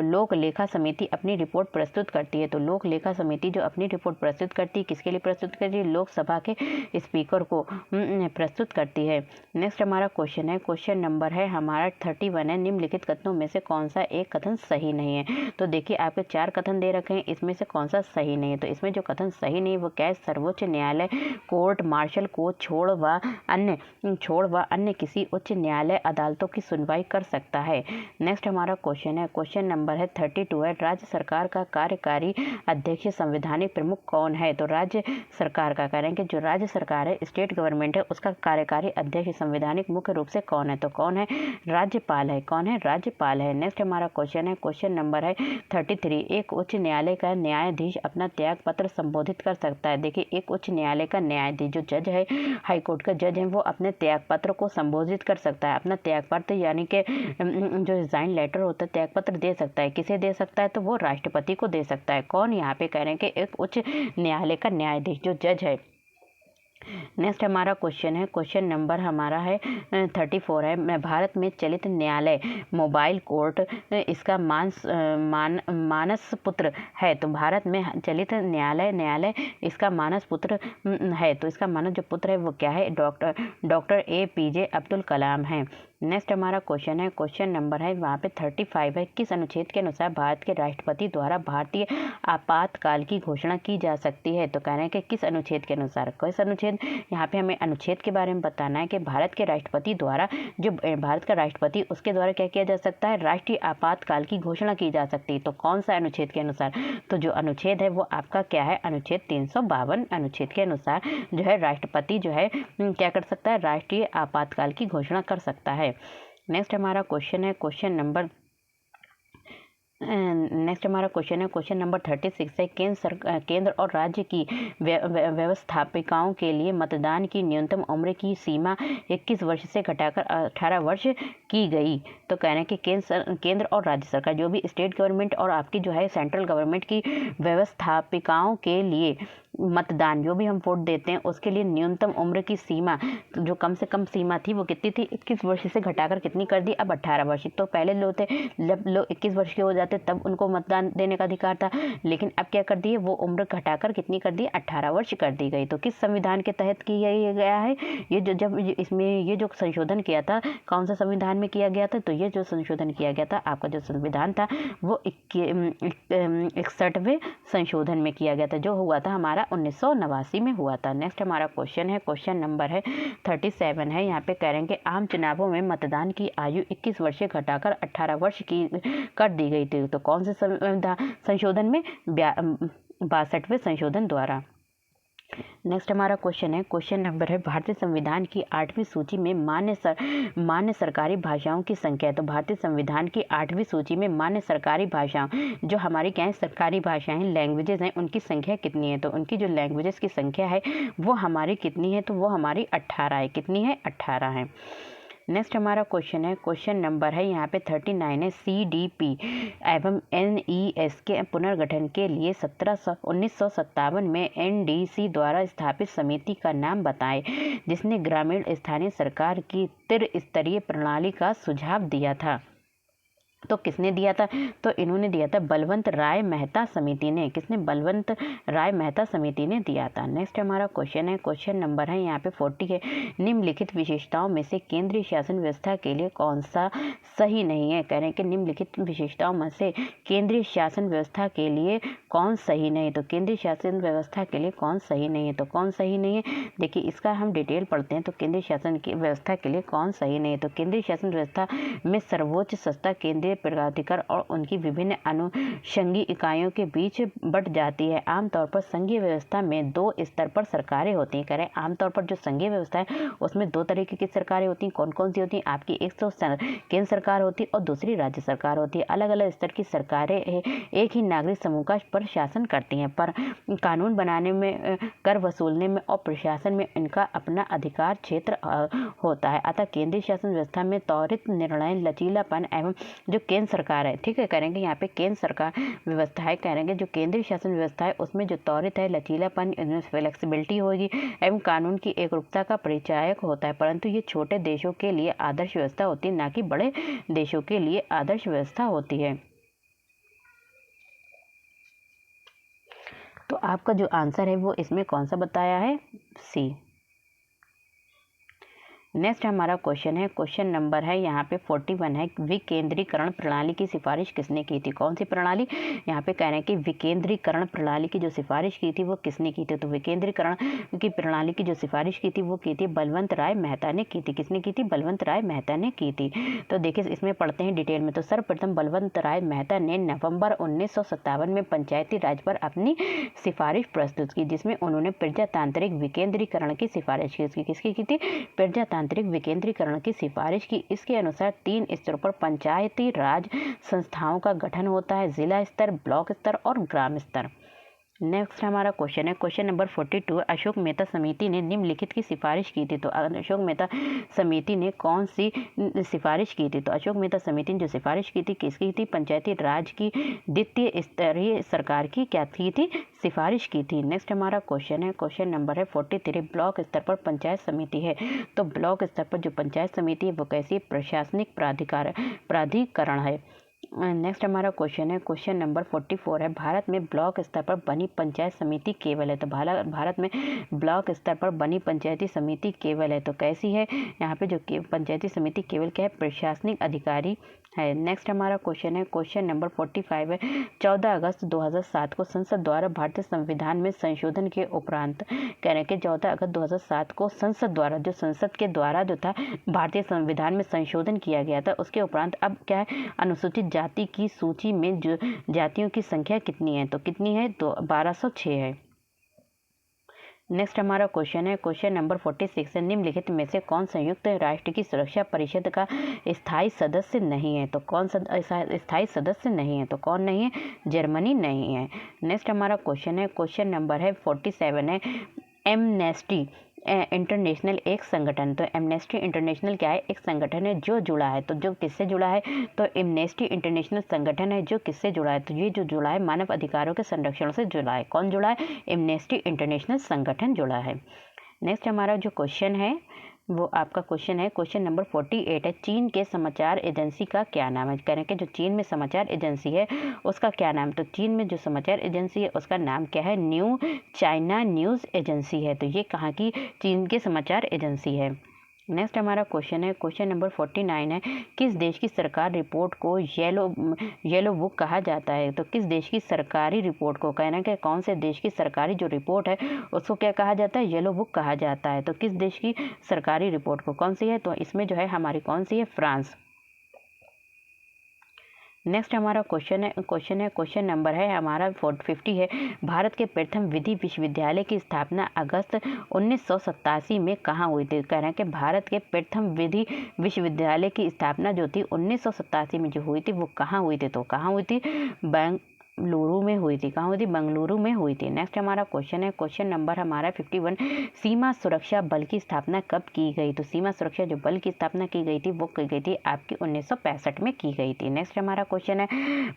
लोक लेखा समिति अपनी रिपोर्ट प्रस्तुत करती है। तो लोक लेखा समिति जो अपनी रिपोर्ट प्रस्तुत करती है, किसके लिए प्रस्तुत करती है, लोकसभा के स्पीकर को प्रस्तुत करती है। नेक्स्ट हमारा क्वेश्चन है, क्वेश्चन नंबर है हमारा 31 है। निम्नलिखित कथनों में से कौन सा एक कथन सही नहीं है। तो देखिए आपके 4 कथन दे रखे हैं, इसमें से कौन सा सही नहीं है। तो इसमें जो कथन सही नहीं है वो क्या है, सर्वोच्च न्यायालय कोर्ट मार्शल को छोड़ व अन्य किसी उच्च न्यायालय अदालतों की सुनवाई कर सकता है। नेक्स्ट हमारा क्वेश्चन है, क्वेश्चन नंबर है 32 है। राज्य सरकार का कार्यकारी अध्यक्ष संवैधानिक प्रमुख कौन है। तो राज्य सरकार का कह रहे हैं कि जो राज्य सरकार है, स्टेट गवर्नमेंट है, उसका कार्यकारी अध्यक्ष संवैधानिक मुख्य रूप से कौन है। तो कौन है, राज्यपाल है। कौन है, राज्यपाल है। नेक्स्ट हमारा क्वेश्चन है, क्वेश्चन नंबर है 33। एक उच्च न्यायालय का न्यायाधीश अपना त्याग पत्र संबोधित कर सकता है। देखिए एक उच्च न्यायालय का न्यायाधीश जो जज है, हाईकोर्ट का जज है, वो अपने त्याग पत्र को संबोधित कर सकता है। अपना त्याग पत्र यानी कि जो रिजाइन लेटर होता है, त्याग पत्र दे सकता है। किसे दे सकता है, तो वो राष्ट्रपति को दे सकता है। कौन, यहाँ पे कह रहे हैं कि एक उच्च न्यायालय का न्यायाधीश जो जज है। नेक्स्ट हमारा क्वेश्चन है, क्वेश्चन नंबर हमारा है 34 है। भारत में चलित न्यायालय मोबाइल कोर्ट इसका मानस पुत्र है। तो भारत में चलित न्यायालय इसका मानस पुत्र है। तो इसका मानस जो पुत्र है वो क्या है, डॉक्टर APJ अब्दुल कलाम है। नेक्स्ट हमारा क्वेश्चन है, क्वेश्चन नंबर है वहाँ पे 35 है। किस अनुच्छेद के अनुसार भारत के राष्ट्रपति द्वारा भारतीय आपातकाल की घोषणा की जा सकती है। तो कह रहे हैं कि किस अनुच्छेद के अनुसार, किस अनुच्छेद, यहाँ पे हमें अनुच्छेद के बारे में बताना है कि भारत के राष्ट्रपति द्वारा, जो भारत का राष्ट्रपति, उसके द्वारा क्या किया जा सकता है, राष्ट्रीय आपातकाल की घोषणा की जा सकती है। तो कौन सा अनुच्छेद के अनुसार, तो जो अनुच्छेद है वो आपका क्या है, अनुच्छेद 352 अनुच्छेद के अनुसार जो है राष्ट्रपति जो है क्या कर सकता है, राष्ट्रीय आपातकाल की घोषणा कर सकता है। नेक्स्ट हमारा क्वेश्चन है, क्वेश्चन नंबर 36 है। केंद्र और राज्य की व्यवस्थापिकाओं के लिए मतदान की न्यूनतम उम्र की सीमा 21 वर्ष से घटाकर 18 वर्ष की गई। तो कह रहे हैं कि केंद्र और राज्य सरकार, जो भी स्टेट गवर्नमेंट और आपकी जो है सेंट्रल गवर्नमेंट की व्यवस्थापिकाओं के लिए मतदान, जो भी हम वोट देते हैं, उसके लिए न्यूनतम उम्र की सीमा, जो कम से कम सीमा थी वो कितनी थी, 21 वर्ष से घटाकर कितनी कर दी, अब 18 वर्ष। तो पहले लोग थे, जब लोग 21 वर्ष के हो जाते तब उनको मतदान देने का अधिकार था, लेकिन अब क्या कर दिए, वो उम्र घटाकर कितनी कर दी, 18 वर्ष कर दी गई। तो किस संविधान के तहत किया गया है ये, जो जब इसमें ये जो संशोधन किया था, कौन सा संविधान में किया गया था, तो ये जो संशोधन किया गया था, आपका जो संविधान था वो 61वें संशोधन में किया गया था, जो हुआ था हमारा 1989 में हुआ था। नेक्स्ट हमारा क्वेश्चन है, क्वेश्चन नंबर है 37 है। यहाँ पे कह रहे हैं कि आम चुनावों में मतदान की आयु 21 वर्ष से घटाकर 18 वर्ष की कर दी गई थी। तो कौन से संशोधन में, 62वें संशोधन द्वारा। नेक्स्ट हमारा क्वेश्चन है, क्वेश्चन नंबर है भारतीय संविधान की 8वीं सूची में मान्य सरकारी भाषाओं की संख्या है। तो भारतीय संविधान की 8वीं सूची में मान्य सरकारी भाषाओं, जो हमारी क्या है, सरकारी भाषाएं, लैंग्वेजेस हैं, उनकी संख्या कितनी है। तो उनकी जो लैंग्वेजेस की संख्या है वो हमारी कितनी है, तो वो हमारी 18 है। कितनी है, 18 है। नेक्स्ट हमारा क्वेश्चन है, क्वेश्चन नंबर है यहाँ पे 39 है। CDP एवं NES के पुनर्गठन के लिए 1957 में NDC द्वारा स्थापित समिति का नाम बताएं, जिसने ग्रामीण स्थानीय सरकार की त्रिस्तरीय प्रणाली का सुझाव दिया था। तो किसने दिया था, तो इन्होंने दिया था बलवंत राय मेहता समिति ने। किसने, बलवंत राय मेहता समिति ने दिया था। नेक्स्ट हमारा क्वेश्चन है, क्वेश्चन नंबर है यहाँ पे 40 है। निम्नलिखित विशेषताओं में से केंद्रीय शासन व्यवस्था के लिए कौन सा सही नहीं है। कह रहे हैं कि निम्नलिखित विशेषताओं में से केंद्रीय शासन व्यवस्था के लिए कौन सही नहीं, तो केंद्रीय शासन व्यवस्था के लिए कौन सही नहीं है, तो कौन सही नहीं है, देखिए इसका हम डिटेल पढ़ते हैं। तो केंद्रीय शासन की व्यवस्था के लिए कौन सही नहीं है, तो केंद्रीय शासन व्यवस्था में सर्वोच्च संस्था केंद्रीय केंद्रीय प्राधिकार और उनकी विभिन्न अनुषंगी इकाइयों के बीच बट जाती है। आमतौर पर संघीय व्यवस्था में 2 स्तर पर सरकारें होती हैं। कह रहे हैं आमतौर पर जो संघीय व्यवस्था है उसमें 2 तरीके की सरकारें होती हैं। कौन कौन सी होती हैं? आपकी एक तो केंद्र सरकार होती है और दूसरी राज्य सरकार होती है। अलग अलग स्तर की सरकारें एक ही नागरिक समूह का पर शासन करती हैं, पर कानून बनाने में, कर वसूलने में और प्रशासन में इनका अपना अधिकार क्षेत्र होता है। अतः केंद्रीय शासन व्यवस्था में त्वरित निर्णय, लचीलापन एवं जो केंद्र सरकार है, ठीक है, करेंगे यहाँ पे केंद्र सरकार व्यवस्था है, करेंगे जो केंद्रीय शासन व्यवस्था है उसमें जो त्वरित है, लचीलापन, फ्लेक्सिबिलिटी होगी एवं कानून की एकरूपता का परिचायक होता है। परंतु ये छोटे देशों के लिए आदर्श व्यवस्था होती है, ना कि बड़े देशों के लिए आदर्श व्यवस्था होती है। तो आपका जो आंसर है वो इसमें कौन सा बताया है? सी। नेक्स्ट हमारा क्वेश्चन है, क्वेश्चन नंबर है यहाँ पे 41 है, विकेंद्रीकरण प्रणाली की सिफारिश किसने की थी? कौन सी प्रणाली? यहाँ पे कह रहे हैं कि विकेंद्रीकरण प्रणाली की जो सिफारिश की थी वो किसने की थी? तो विकेंद्रीकरण की प्रणाली की जो सिफारिश की थी वो की थी बलवंत राय मेहता ने की थी। किसने की थी? बलवंत राय मेहता ने की थी। तो देखिए इसमें पढ़ते हैं डिटेल में। तो सर्वप्रथम बलवंत राय मेहता ने नवंबर 1957 में पंचायती राज पर अपनी सिफारिश प्रस्तुत की, जिसमें उन्होंने प्रजातांत्रिक विकेंद्रीकरण की सिफारिश की। किसकी की थी? प्रजातांत्रिक विकेंद्रीकरण की सिफारिश की। इसके अनुसार 3 स्तरों पर पंचायती राज संस्थाओं का गठन होता है, जिला स्तर, ब्लॉक स्तर और ग्राम स्तर। नेक्स्ट हमारा क्वेश्चन है, क्वेश्चन नंबर 42, अशोक मेहता समिति ने निम्नलिखित की सिफारिश की थी। तो अशोक मेहता समिति ने कौन सी सिफारिश की थी? तो अशोक मेहता समिति ने जो सिफारिश की थी किसकी थी? पंचायती राज की द्वितीय स्तरीय सरकार की क्या की थी? सिफारिश की थी। नेक्स्ट हमारा क्वेश्चन है, क्वेश्चन नंबर है 43, ब्लॉक स्तर पर पंचायत समिति है। तो ब्लॉक स्तर पर जो पंचायत समिति है वो कैसी? प्रशासनिक प्राधिकरण है। नेक्स्ट हमारा क्वेश्चन है, क्वेश्चन नंबर 44 है, भारत में ब्लॉक स्तर पर बनी पंचायत समिति केवल है। तो भारत में ब्लॉक स्तर पर बनी पंचायती समिति केवल है। तो कैसी है? यहाँ पे जो पंचायती समिति केवल क्या है? प्रशासनिक अधिकारी है। नेक्स्ट हमारा क्वेश्चन है, क्वेश्चन नंबर 45 है, 14 अगस्त 2007 को संसद द्वारा भारतीय संविधान में संशोधन के उपरांत, कह रहे हैं कि 14 अगस्त 2007 को संसद द्वारा संसद के द्वारा जो था भारतीय संविधान में संशोधन किया गया था, उसके उपरांत अब क्या है? अनुसूचित जाति की सूची में जो जातियों की संख्या कितनी है? तो कितनी है? तो 1206 है। नेक्स्ट हमारा क्वेश्चन है, क्वेश्चन नंबर 46 है, निम्नलिखित में से कौन संयुक्त राष्ट्र की सुरक्षा परिषद का स्थायी सदस्य नहीं है? तो कौन स्थायी सदस्य नहीं है? तो कौन नहीं है? जर्मनी नहीं है। नेक्स्ट हमारा क्वेश्चन है, क्वेश्चन नंबर है 47 है, एमनेस्टी इंटरनेशनल एक संगठन। तो एमनेस्टी इंटरनेशनल क्या है? एक संगठन है जो जुड़ा है। तो जो किससे जुड़ा है? तो एमनेस्टी इंटरनेशनल संगठन है जो किससे जुड़ा है? तो ये जो जुड़ा है मानव अधिकारों के संरक्षण से जुड़ा है। कौन जुड़ा है? एमनेस्टी इंटरनेशनल संगठन जुड़ा है। नेक्स्ट हमारा जो क्वेश्चन है वो आपका क्वेश्चन है, क्वेश्चन नंबर 48 है, चीन के समाचार एजेंसी का क्या नाम है? कह रहे हैं कि जो चीन में समाचार एजेंसी है उसका क्या नाम? तो चीन में जो समाचार एजेंसी है उसका नाम क्या है? न्यू चाइना न्यूज़ एजेंसी है। तो ये कहाँ की? चीन के समाचार एजेंसी है। नेक्स्ट हमारा क्वेश्चन है, क्वेश्चन नंबर 49 है, किस देश की सरकार रिपोर्ट को येलो बुक कहा जाता है? तो किस देश की सरकारी रिपोर्ट को, कहना कि कौन से देश की सरकारी जो रिपोर्ट है उसको क्या कहा जाता है? येलो बुक कहा जाता है। तो किस देश की सरकारी रिपोर्ट को, कौन सी है? तो इसमें जो है हमारी कौन सी है? फ्रांस। नेक्स्ट हमारा क्वेश्चन है, क्वेश्चन नंबर है हमारा 50 है, भारत के प्रथम विधि विश्वविद्यालय की स्थापना अगस्त 1987 में कहाँ हुई थी? कह रहे हैं कि भारत के प्रथम विधि विश्वविद्यालय की स्थापना जो थी 1987 में जो हुई थी वो कहाँ हुई थी? तो कहाँ हुई थी? बेंगलुरु में हुई थी। कहाँ हुई थी? बेंगलुरु में हुई थी। नेक्स्ट हमारा क्वेश्चन है, क्वेश्चन नंबर हमारा 51, सीमा सुरक्षा बल की स्थापना कब की गई? तो सीमा सुरक्षा जो बल की स्थापना की गई थी वो की गई थी आपकी 1965 में की गई थी। नेक्स्ट हमारा क्वेश्चन है,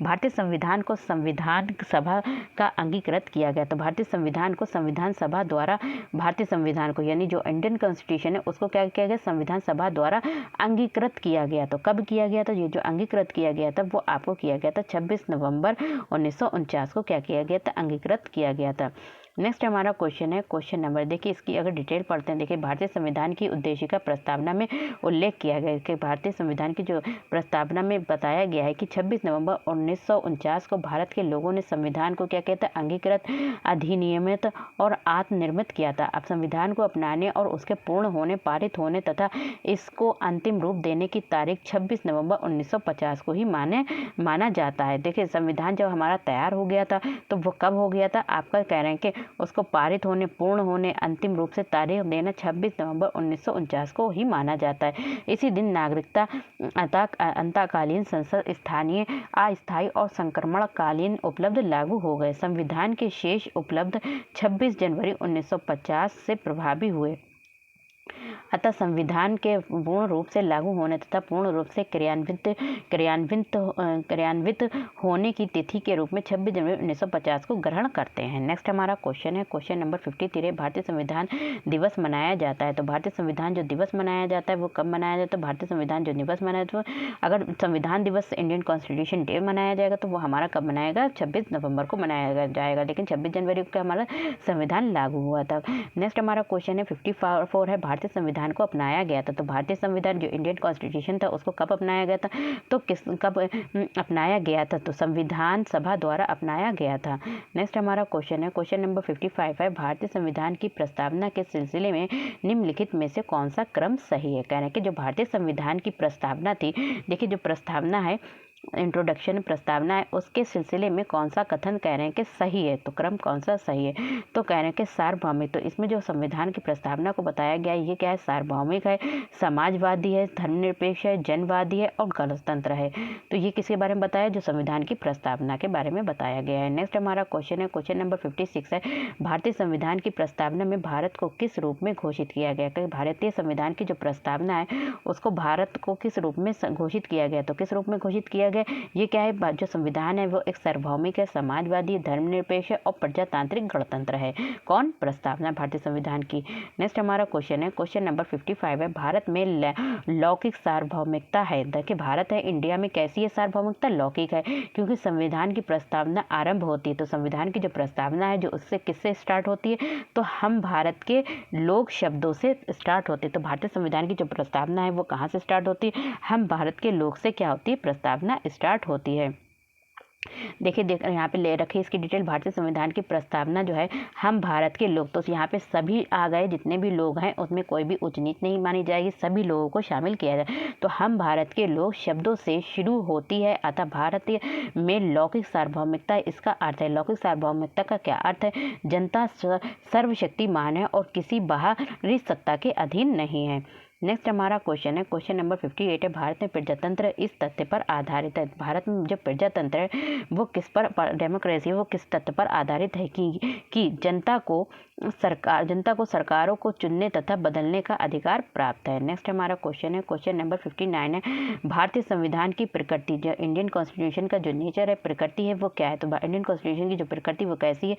भारतीय संविधान को संविधान सभा का अंगीकृत किया गया। तो भारतीय संविधान को संविधान सभा द्वारा, भारतीय संविधान को यानी जो इंडियन कॉन्स्टिट्यूशन है उसको क्या किया गया? संविधान सभा द्वारा अंगीकृत किया गया। तो कब किया गया था? ये जो अंगीकृत किया गया था वो आपको किया गया था 26 नवंबर 1949 को क्या किया गया था? अंगीकृत किया गया था। नेक्स्ट हमारा क्वेश्चन है क्वेश्चन नंबर, देखिए इसकी अगर डिटेल पढ़ते हैं, देखिए भारतीय संविधान की उद्देशिका प्रस्तावना में उल्लेख किया गया है कि भारतीय संविधान की जो प्रस्तावना में बताया गया है कि 26 नवंबर 1949 को भारत के लोगों ने संविधान को क्या कहते हैं, अंगीकृत, अधिनियमित और आत्मनिर्मित किया था। अब संविधान को अपनाने और उसके पूर्ण होने, पारित होने तथा इसको अंतिम रूप देने की तारीख 26 नवंबर 1950 को ही माना जाता है। देखिए संविधान जब हमारा तैयार हो गया था तो वो कब हो गया था, आपका कह रहे हैं कि उसको पारित होने, पूर्ण होने, अंतिम रूप से तारीख देना 26 नवंबर 1949 को ही माना जाता है। इसी दिन नागरिकता अंतकालीन, संसद स्थानीय, अस्थायी और संक्रमणकालीन उपलब्ध लागू हो गए। संविधान के शेष उपलब्ध 26 जनवरी 1950 से प्रभावी हुए। अतः संविधान के पूर्ण रूप से लागू होने तथा पूर्ण रूप से क्रियान्वित होने की तिथि के रूप में 26 जनवरी 1950 को ग्रहण करते हैं। नेक्स्ट हमारा क्वेश्चन है क्वेश्चन नंबर 53, भारतीय संविधान दिवस मनाया जाता है। तो भारतीय संविधान जो दिवस मनाया जाता है वो कब मनाया जाता है, भारतीय संविधान जो दिवस मनाया जाता है, अगर संविधान दिवस इंडियन कॉन्स्टिट्यूशन डे मनाया जाएगा तो वो हमारा कब मनाएगा, 26 नवंबर को मनाया जाएगा, लेकिन 26 जनवरी को हमारा संविधान लागू हुआ था। नेक्स्ट हमारा क्वेश्चन है 54 है, भारतीय संविधान को अपनाया गया था। तो भारतीय संविधान जो इंडियन कॉन्स्टिट्यूशन था उसको कब अपनाया गया था, तो कब अपनाया गया था, तो संविधान सभा द्वारा अपनाया गया था। नेक्स्ट हमारा क्वेश्चन है क्वेश्चन नंबर 55 है, भारतीय संविधान की प्रस्तावना के सिलसिले में निम्नलिखित में से कौन सा क्रम सही है। कह रहे हैं कि जो भारतीय संविधान की प्रस्तावना थी, देखिए जो प्रस्तावना है, इंट्रोडक्शन प्रस्तावना है, उसके सिलसिले में कौन सा कथन कह रहे हैं कि सही है, तो क्रम कौन सा सही है, तो कह रहे हैं कि सार्वभौमिक। तो इसमें जो संविधान की प्रस्तावना को बताया गया है ये क्या है, सार्वभौमिक है, समाजवादी है, धर्मनिरपेक्ष है, जनवादी है और गणतंत्र है। तो ये किसके बारे में बताया, जो संविधान की प्रस्तावना के बारे में बताया गया है। नेक्स्ट हमारा क्वेश्चन है क्वेश्चन नंबर 56 है, भारतीय संविधान की प्रस्तावना में भारत को किस रूप में घोषित किया गया। कि भारतीय संविधान की जो प्रस्तावना है उसको भारत को किस रूप में घोषित किया गया, तो किस रूप में घोषित किया गया, ये क्या है, जो संविधान है वो एक सार्वभौमिक है, समाजवादी, धर्मनिरपेक्ष है और प्रजातांत्रिक गणतंत्र है। कौन, प्रस्तावना भारतीय संविधान की। नेक्स्ट हमारा क्वेश्चन है क्वेश्चन नंबर 55 है, भारत में लौकिक सार्वभौमिकता है। देखिए भारत है, इंडिया में कैसी है सार्वभौमिकता, लौकिक है, क्योंकि संविधान की प्रस्तावना आरंभ होती है। तो संविधान की जो प्रस्तावना है जो उससे किससे स्टार्ट होती है, तो हम भारत के लोग शब्दों से स्टार्ट होती है। तो भारतीय संविधान की जो प्रस्तावना है वो कहाँ से स्टार्ट होती है, हम भारत के लोग से क्या होती है, प्रस्तावना स्टार्ट होती है। देखिए यहाँ पे ले रखी इसकी डिटेल, भारतीय संविधान की प्रस्तावना जो है, हम भारत के लोग, तो यहाँ पे सभी आ गए, जितने भी लोग हैं उसमें कोई भी उच्च नीच नहीं मानी जाएगी, सभी लोगों को शामिल किया जाए। तो हम भारत के लोग शब्दों से शुरू होती है, अतः भारतीय में लौकिक सार्वभौमिकता, इसका अर्थ है, लौकिक सार्वभौमिकता का क्या अर्थ है, जनता सर्वशक्तिमान है और किसी बाहरी सत्ता के अधीन नहीं है। नेक्स्ट हमारा क्वेश्चन है क्वेश्चन नंबर 58 है, भारत में प्रजातंत्र इस तथ्य पर आधारित है। भारत में जो प्रजातंत्र है वो किस पर, डेमोक्रेसी वो किस तथ्य पर आधारित है कि जनता को सरकारों को चुनने तथा बदलने का अधिकार प्राप्त है। नेक्स्ट हमारा क्वेश्चन है क्वेश्चन नंबर 59 है, भारतीय संविधान की प्रकृति, जो इंडियन कॉन्स्टिट्यूशन का जो नेचर है, प्रकृति है वो क्या है, तो इंडियन कॉन्स्टिट्यूशन की जो प्रकृति वो कैसी है,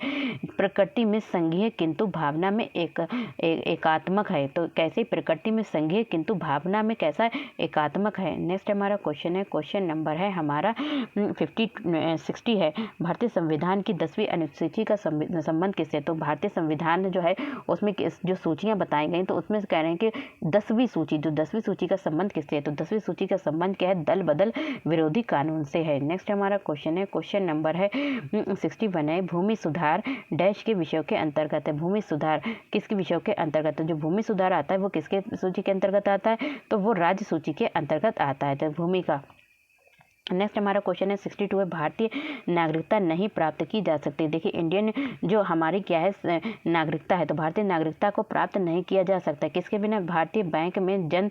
प्रकृति में संघीय किंतु भावना में एकात्मक है। तो कैसे, प्रकृति में संघीय किंतु भावना में कैसा, एकात्मक है। नेक्स्ट हमारा क्वेश्चन है क्वेश्चन नंबर है हमारा 60 है, भारतीय संविधान की 10वीं अनुसूची का संबंध किससे। तो भारतीय संविधान जो है उसमें जो सूचियां बताई गई, तो उसमें कह रहे हैं कि 10वीं सूची, जो 10वीं सूची का संबंध किससे है, तो 10वीं सूची का संबंध क्या है, दल बदल विरोधी कानून से है। नेक्स्ट हमारा क्वेश्चन है क्वेश्चन नंबर है 61 है, भूमि सुधार डैश के विषयों के अंतर्गत है। भूमि सुधार किसके विषयों के अंतर्गत है, जो भूमि सुधार आता है वो किसके सूची के अंतर्गत आता है, तो वो राज्य सूची के अंतर्गत आता है, तो भूमि का। नेक्स्ट हमारा क्वेश्चन है 62 है, भारतीय नागरिकता नहीं प्राप्त की जा सकती। देखिए इंडियन जो हमारी क्या है नागरिकता है, तो भारतीय नागरिकता को प्राप्त नहीं किया जा सकता किसके बिना, भारतीय बैंक में जन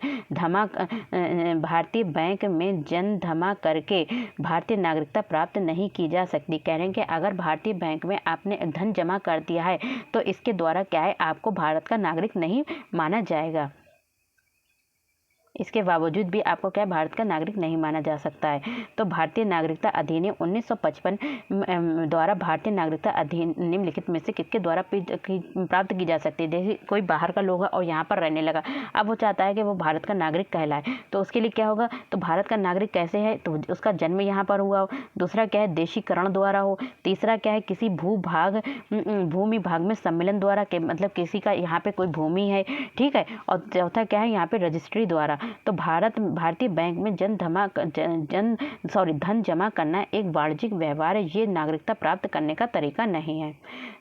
धमा करके भारतीय नागरिकता प्राप्त नहीं की जा सकती। कह रहे हैं कि अगर भारतीय बैंक में आपने धन जमा कर दिया है तो इसके द्वारा क्या है, आपको भारत का नागरिक नहीं माना जाएगा। इसके बावजूद भी आपको क्या भारत का नागरिक नहीं माना जा सकता है। तो भारतीय नागरिकता अधिनियम 1955 द्वारा भारतीय नागरिकता अधिनियम निम्नलिखित में से किसके द्वारा प्राप्त की जा सकती है। देखिए कोई बाहर का लोग है और यहाँ पर रहने लगा, अब वो चाहता है कि वो भारत का नागरिक कहलाए, तो उसके लिए क्या होगा, तो भारत का नागरिक कैसे है, तो उसका जन्म यहाँ पर हुआ हो, दूसरा क्या है देशीकरण द्वारा हो, तीसरा क्या है किसी भूमि भाग में सम्मेलन द्वारा के मतलब किसी का यहाँ पे कोई भूमि है, ठीक है, और चौथा क्या है यहाँ पे रजिस्ट्री द्वारा। तो भारतीय बैंक में धन जमा करना एक वाणिज्यिक व्यवहार है, ये नागरिकता प्राप्त करने का तरीका नहीं है।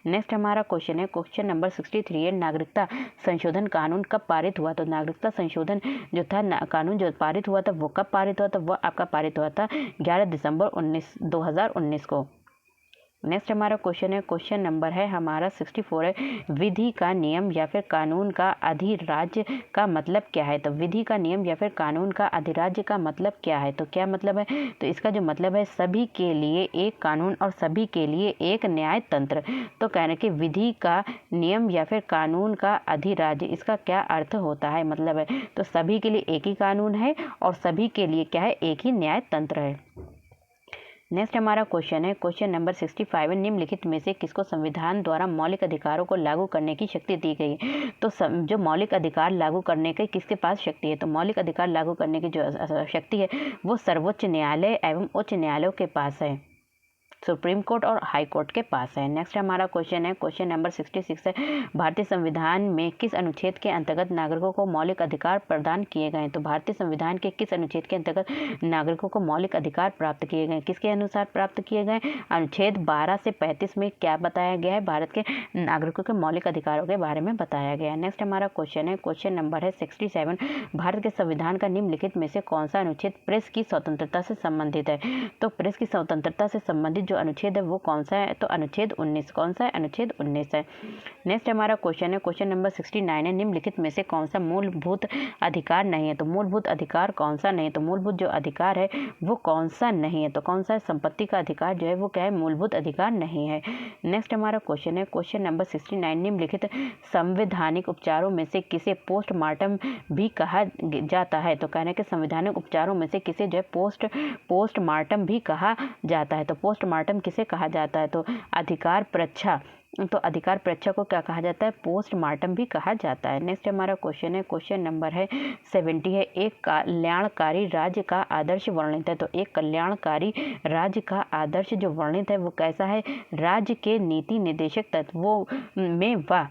नेक्स्ट हमारा क्वेश्चन है क्वेश्चन नंबर 63 है, नागरिकता संशोधन कानून कब पारित हुआ। तो नागरिकता संशोधन जो था कानून जो पारित हुआ था वो कब पारित हुआ था, वो आपका पारित हुआ था 11 दिसंबर 2019 को। नेक्स्ट हमारा क्वेश्चन है क्वेश्चन नंबर है हमारा 64 है, विधि का नियम या फिर कानून का अधिराज्य का मतलब क्या है। तो विधि का नियम या फिर कानून का अधिराज्य का मतलब क्या है, तो क्या मतलब है, तो इसका जो मतलब है सभी के लिए एक कानून और सभी के लिए एक न्याय तंत्र। तो कहने कि विधि का नियम या फिर कानून का अधिराज्य, इसका क्या अर्थ होता है, मतलब है तो सभी के लिए एक ही कानून है और सभी के लिए क्या है एक ही न्याय तंत्र है। नेक्स्ट हमारा क्वेश्चन है क्वेश्चन नंबर 65 है, निम्नलिखित में से किसको संविधान द्वारा मौलिक अधिकारों को लागू करने की शक्ति दी गई है। तो जो मौलिक अधिकार लागू करने के किसके पास शक्ति है, तो मौलिक अधिकार लागू करने की जो शक्ति है वो सर्वोच्च न्यायालय एवं उच्च न्यायालयों के पास है, सुप्रीम कोर्ट और हाई कोर्ट के पास है। नेक्स्ट हमारा क्वेश्चन है क्वेश्चन नंबर 66 है, भारतीय संविधान में किस अनुच्छेद के अंतर्गत नागरिकों को मौलिक अधिकार प्रदान किए गए। तो भारतीय संविधान के किस अनुच्छेद के अंतर्गत नागरिकों को मौलिक अधिकार प्राप्त किए गए, किसके अनुसार प्राप्त किए गए, अनुच्छेद 12 से 35 में क्या बताया गया है, भारत के नागरिकों के मौलिक अधिकारों के बारे में बताया गया है। नेक्स्ट हमारा क्वेश्चन है क्वेश्चन नंबर है 67, भारत के संविधान का निम्नलिखित में से कौन सा अनुच्छेद प्रेस की स्वतंत्रता से संबंधित है। तो प्रेस की स्वतंत्रता से संबंधित जो अनुच्छेद है वो कौन सा है, तो अनुच्छेद 19, कौन सा है, अनुच्छेद 19 है। नेक्स्ट हमारा क्वेश्चन है क्वेश्चन नंबर 69 है, निम्नलिखित में से कौन सा मूलभूत अधिकार नहीं है। तो मूलभूत अधिकार कौन सा नहीं है, तो मूलभूत जो अधिकार है वो कौन सा नहीं है, तो कौन सा है, संपत्ति का अधिकार जो है वो क्या है, मूलभूत अधिकार नहीं है। नेक्स्ट हमारा क्वेश्चन है क्वेश्चन नंबर 69, निम्नलिखित संवैधानिक उपचारों में से किसे पोस्टमार्टम भी कहा जाता है। तो कहने के संवैधानिक उपचारों में से किसे जो है पोस्टमार्टम भी कहा जाता है। तो पोस्टमार्टम किसे कहा जाता है, तो अधिकार परीक्षा, तो अधिकार परीक्षा को क्या कहा जाता है, पोस्टमार्टम भी कहा जाता है। नेक्स्ट हमारा क्वेश्चन है क्वेश्चन नंबर है 70 है, एक कल्याणकारी राज्य का आदर्श वर्णित है। तो एक कल्याणकारी राज्य का आदर्श जो वर्णित है वो कैसा है, राज्य के नीति निर्देशक तत्वों में वह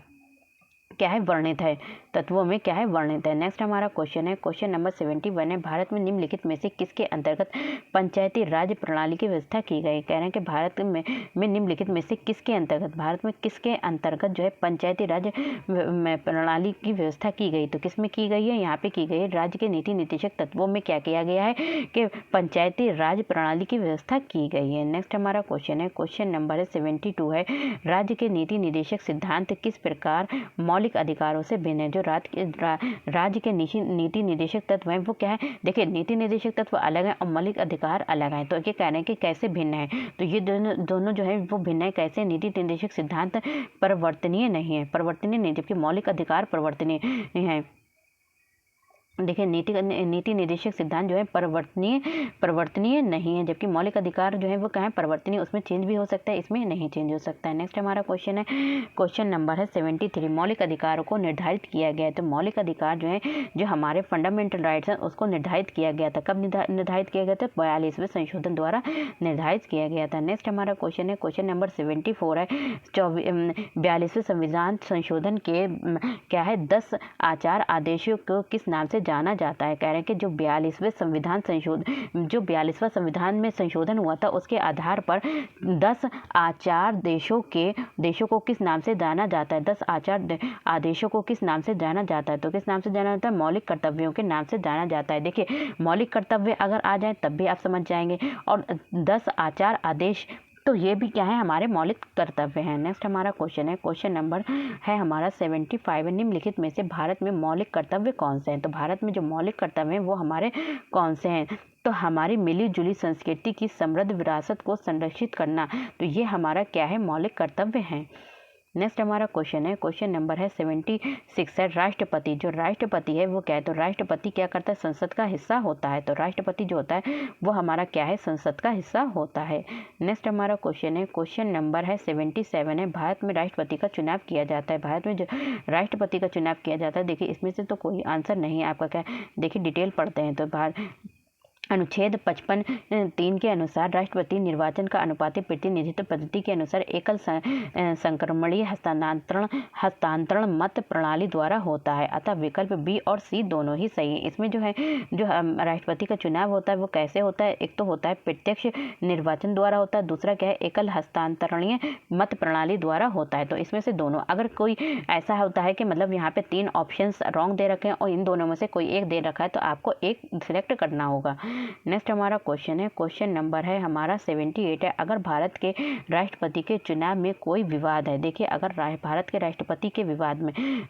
क्या है, वर्णित है, तत्वों में क्या है, वर्णित है। नेक्स्ट हमारा क्वेश्चन है क्वेश्चन नंबर 71 है, भारत में निम्नलिखित में से किसके अंतर्गत पंचायती राज प्रणाली की व्यवस्था की गई। कह रहे हैं कि भारत में निम्नलिखित में से किसके अंतर्गत, भारत में किसके अंतर्गत जो है पंचायती राज प्रणाली की व्यवस्था की गई। तो किस में की गई है, यहाँ पे की गई है राज्य के नीति निर्देशक तत्वों में क्या किया गया है कि पंचायती राज प्रणाली की व्यवस्था की गई है। नेक्स्ट हमारा क्वेश्चन है क्वेश्चन नंबर है 72 है, राज्य के नीति निर्देशक सिद्धांत किस प्रकार मौलिक अधिकारों से भिन्न है। जो राज्य के नीति निर्देशक तत्व हैं वो क्या है, देखिए नीति निर्देशक तत्व अलग है और मौलिक अधिकार अलग है। तो ये कहने हैं कि कैसे भिन्न है, तो ये दोनों जो है वो भिन्न है कैसे, नीति निर्देशक सिद्धांत परिवर्तनीय नहीं है, परिवर्तनीय नहीं, जबकि मौलिक अधिकार परिवर्तनीय है। देखिए नीति निर्देशक सिद्धांत जो है परिवर्तनीय नहीं है, जबकि मौलिक अधिकार जो है वो क्या है, परिवर्तनीय, उसमें चेंज भी हो सकता है, इसमें नहीं चेंज हो सकता है। नेक्स्ट हमारा क्वेश्चन है क्वेश्चन नंबर है 73, मौलिक अधिकारों को निर्धारित किया गया है। तो मौलिक अधिकार जो है जो हमारे फंडामेंटल राइट्स हैं उसको निर्धारित किया गया था, कब निर्धारित किया गया था, 42वें संशोधन द्वारा निर्धारित किया गया था। नेक्स्ट हमारा क्वेश्चन है क्वेश्चन नंबर 74 है, 42वें संविधान संशोधन के क्या है 10 आचार आदेशों को किस नाम से जाना जाता है। कह रहे हैं कि जो 42वां संविधान में संशोधन हुआ था उसके आधार पर 10 आचार देशों को किस नाम से जाना जाता है, 10 आचार आदेशों को किस नाम से जाना जाता है। तो किस नाम से जाना जाता है, मौलिक कर्तव्यों के नाम से जाना जाता है। देखिए मौलिक कर्तव्य अगर आ जाए तब भी आप समझ जाएंगे, और 10 आचार आदेश तो ये भी क्या है, हमारे मौलिक कर्तव्य हैं। नेक्स्ट हमारा क्वेश्चन है क्वेश्चन नंबर है हमारा 75, निम्नलिखित में से भारत में मौलिक कर्तव्य कौन से हैं। तो भारत में जो मौलिक कर्तव्य हैं वो हमारे कौन से हैं, तो हमारी मिली जुली संस्कृति की समृद्ध विरासत को संरक्षित करना, तो ये हमारा क्या है, मौलिक कर्तव्य हैं। नेक्स्ट हमारा क्वेश्चन है, क्वेश्चन नंबर है 76 है, राष्ट्रपति। जो राष्ट्रपति है वो क्या है, तो राष्ट्रपति क्या करता है, संसद का हिस्सा होता है। तो राष्ट्रपति जो होता है वो हमारा क्या है, संसद का हिस्सा होता है। नेक्स्ट हमारा क्वेश्चन है, क्वेश्चन नंबर है 77 है, भारत में राष्ट्रपति का चुनाव किया जाता है। भारत में जो राष्ट्रपति का चुनाव किया जाता है, देखिए इसमें से तो कोई आंसर नहीं है आपका, क्या देखिए डिटेल पढ़ते हैं। तो अनुच्छेद 55(3) के अनुसार राष्ट्रपति निर्वाचन का अनुपातिक प्रतिनिधित्व पद्धति के अनुसार एकल संक्रमणीय हस्तांतरण मत प्रणाली द्वारा होता है। अतः विकल्प बी और सी दोनों ही सही है। इसमें जो है जो राष्ट्रपति का चुनाव होता है वो कैसे होता है, एक तो होता है प्रत्यक्ष निर्वाचन द्वारा होता है, दूसरा क्या है, एकल हस्तांतरणीय मत प्रणाली द्वारा होता है। तो इसमें से दोनों, अगर कोई ऐसा होता है कि मतलब यहाँ पे 3 ऑप्शंस रॉन्ग दे रखे हैं और इन दोनों में से कोई एक दे रखा है तो आपको एक सिलेक्ट करना होगा। नेक्स्ट हमारा क्वेश्चन है, क्वेश्चन नंबर है हमारा 78 है, अगर भारत के राष्ट्रपति के चुनाव में कोई विवाद है। देखिए अगर भारत के राष्ट्रपति के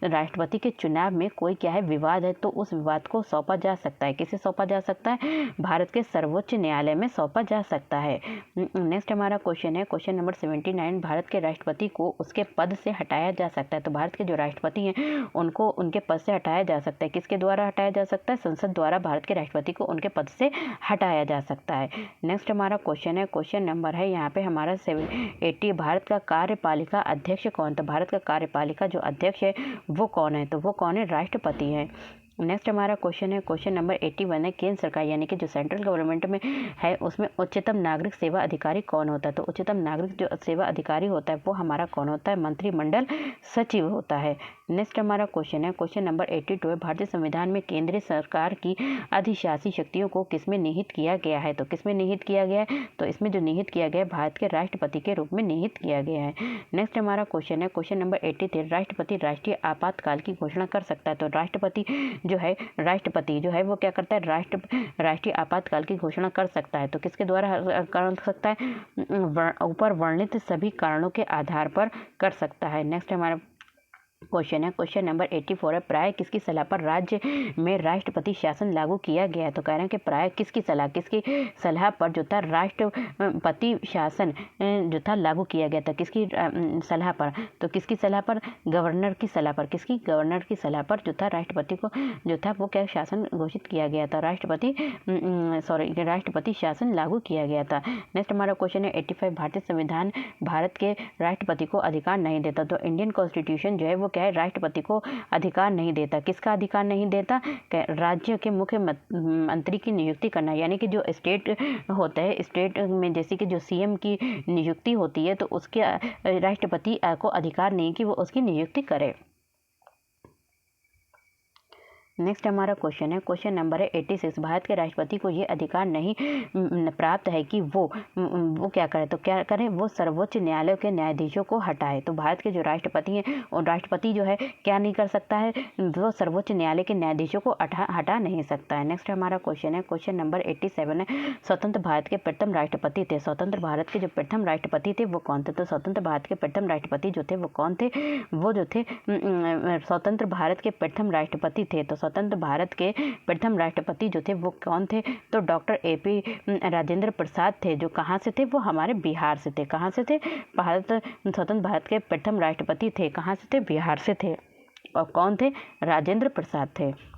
राष्ट्रपति के चुनाव में कोई क्या है विवाद है, तो उस विवाद को सौंपा जा सकता है। किसे सौंपा जा सकता है, भारत के सर्वोच्च न्यायालय में सौंपा जा सकता है। नेक्स्ट हमारा क्वेश्चन है, क्वेश्चन नंबर 79, भारत के राष्ट्रपति को उसके पद से हटाया जा सकता है। तो भारत के जो राष्ट्रपति हैं उनको उनके पद से हटाया जा सकता है। किसके द्वारा हटाया जा सकता है, संसद द्वारा भारत के राष्ट्रपति को उनके पद से हटाया जा सकता है। नेक्स्ट हमारा क्वेश्चन है, क्वेश्चन नंबर है यहाँ पे हमारा 80, भारत का कार्यपालिका अध्यक्ष कौन। तो भारत का कार्यपालिका जो अध्यक्ष है वो कौन है, तो वो कौन है, राष्ट्रपति है। नेक्स्ट हमारा क्वेश्चन है, क्वेश्चन नंबर 81 है, केंद्र सरकार यानी कि जो सेंट्रल गवर्नमेंट में है उसमें उच्चतम नागरिक सेवा अधिकारी कौन होता है। तो उच्चतम नागरिक जो सेवा अधिकारी होता है वो हमारा कौन होता है, मंत्रिमंडल सचिव होता है। नेक्स्ट हमारा क्वेश्चन है, क्वेश्चन नंबर 82 है, भारतीय संविधान में केंद्रीय सरकार की अधिशासी शक्तियों को किसमें निहित किया गया है। तो किसमें निहित किया गया है, तो इसमें जो निहित किया गया है भारत के राष्ट्रपति के रूप में निहित किया गया है। नेक्स्ट हमारा क्वेश्चन है, क्वेश्चन नंबर 83, राष्ट्रपति राष्ट्रीय आपातकाल की घोषणा कर सकता है। तो राष्ट्रपति जो है वो क्या करता है, राष्ट्रीय आपातकाल की घोषणा कर सकता है। तो किसके द्वारा कर सकता है, ऊपर वर्णित सभी कारणों के आधार पर कर सकता है। नेक्स्ट हमारा क्वेश्चन है, क्वेश्चन नंबर 84 है, प्राय किसकी सलाह पर राज्य में राष्ट्रपति शासन लागू किया गया है। तो कह रहे हैं कि प्राय किसकी सलाह पर जो था राष्ट्रपति शासन जो था लागू किया गया था। किसकी सलाह पर, तो किसकी सलाह पर, गवर्नर की सलाह पर। किसकी, गवर्नर की सलाह पर जो था राष्ट्रपति को जो था वो क्या शासन घोषित किया गया था, राष्ट्रपति शासन लागू किया गया था। नेक्स्ट हमारा क्वेश्चन है 85, भारतीय संविधान भारत के राष्ट्रपति को अधिकार नहीं देता। तो इंडियन कॉन्स्टिट्यूशन जो है वो क्या है, राष्ट्रपति को अधिकार नहीं देता। किसका अधिकार नहीं देता, राज्य के मुख्यमंत्री की नियुक्ति करना, यानी कि जो स्टेट होता है, स्टेट में जैसे कि जो सीएम की नियुक्ति होती है तो उसके राष्ट्रपति को अधिकार नहीं कि वो उसकी नियुक्ति करे। नेक्स्ट हमारा क्वेश्चन है, क्वेश्चन नंबर है 86, भारत के राष्ट्रपति को ये अधिकार नहीं प्राप्त है कि वो क्या करे। तो क्या करे, वो सर्वोच्च न्यायालय के न्यायाधीशों को हटाए। तो भारत के जो राष्ट्रपति हैं और राष्ट्रपति जो है क्या नहीं कर सकता है, वो सर्वोच्च न्यायालय के न्यायाधीशों को हटा नहीं सकता है। नेक्स्ट हमारा क्वेश्चन है, क्वेश्चन नंबर 87 है, स्वतंत्र भारत के प्रथम राष्ट्रपति थे। स्वतंत्र भारत के जो प्रथम राष्ट्रपति थे वो कौन थे। तो स्वतंत्र भारत के प्रथम राष्ट्रपति जो थे वो कौन थे, वो जो थे स्वतंत्र भारत के प्रथम राष्ट्रपति थे। तो स्वतंत्र भारत के प्रथम राष्ट्रपति जो थे वो कौन थे, तो डॉक्टर AP राजेंद्र प्रसाद थे, जो कहाँ से थे, वो हमारे बिहार से थे। कहाँ से थे, स्वतंत्र भारत के प्रथम राष्ट्रपति थे, कहाँ से थे, बिहार से थे। और कौन थे, राजेंद्र प्रसाद थे।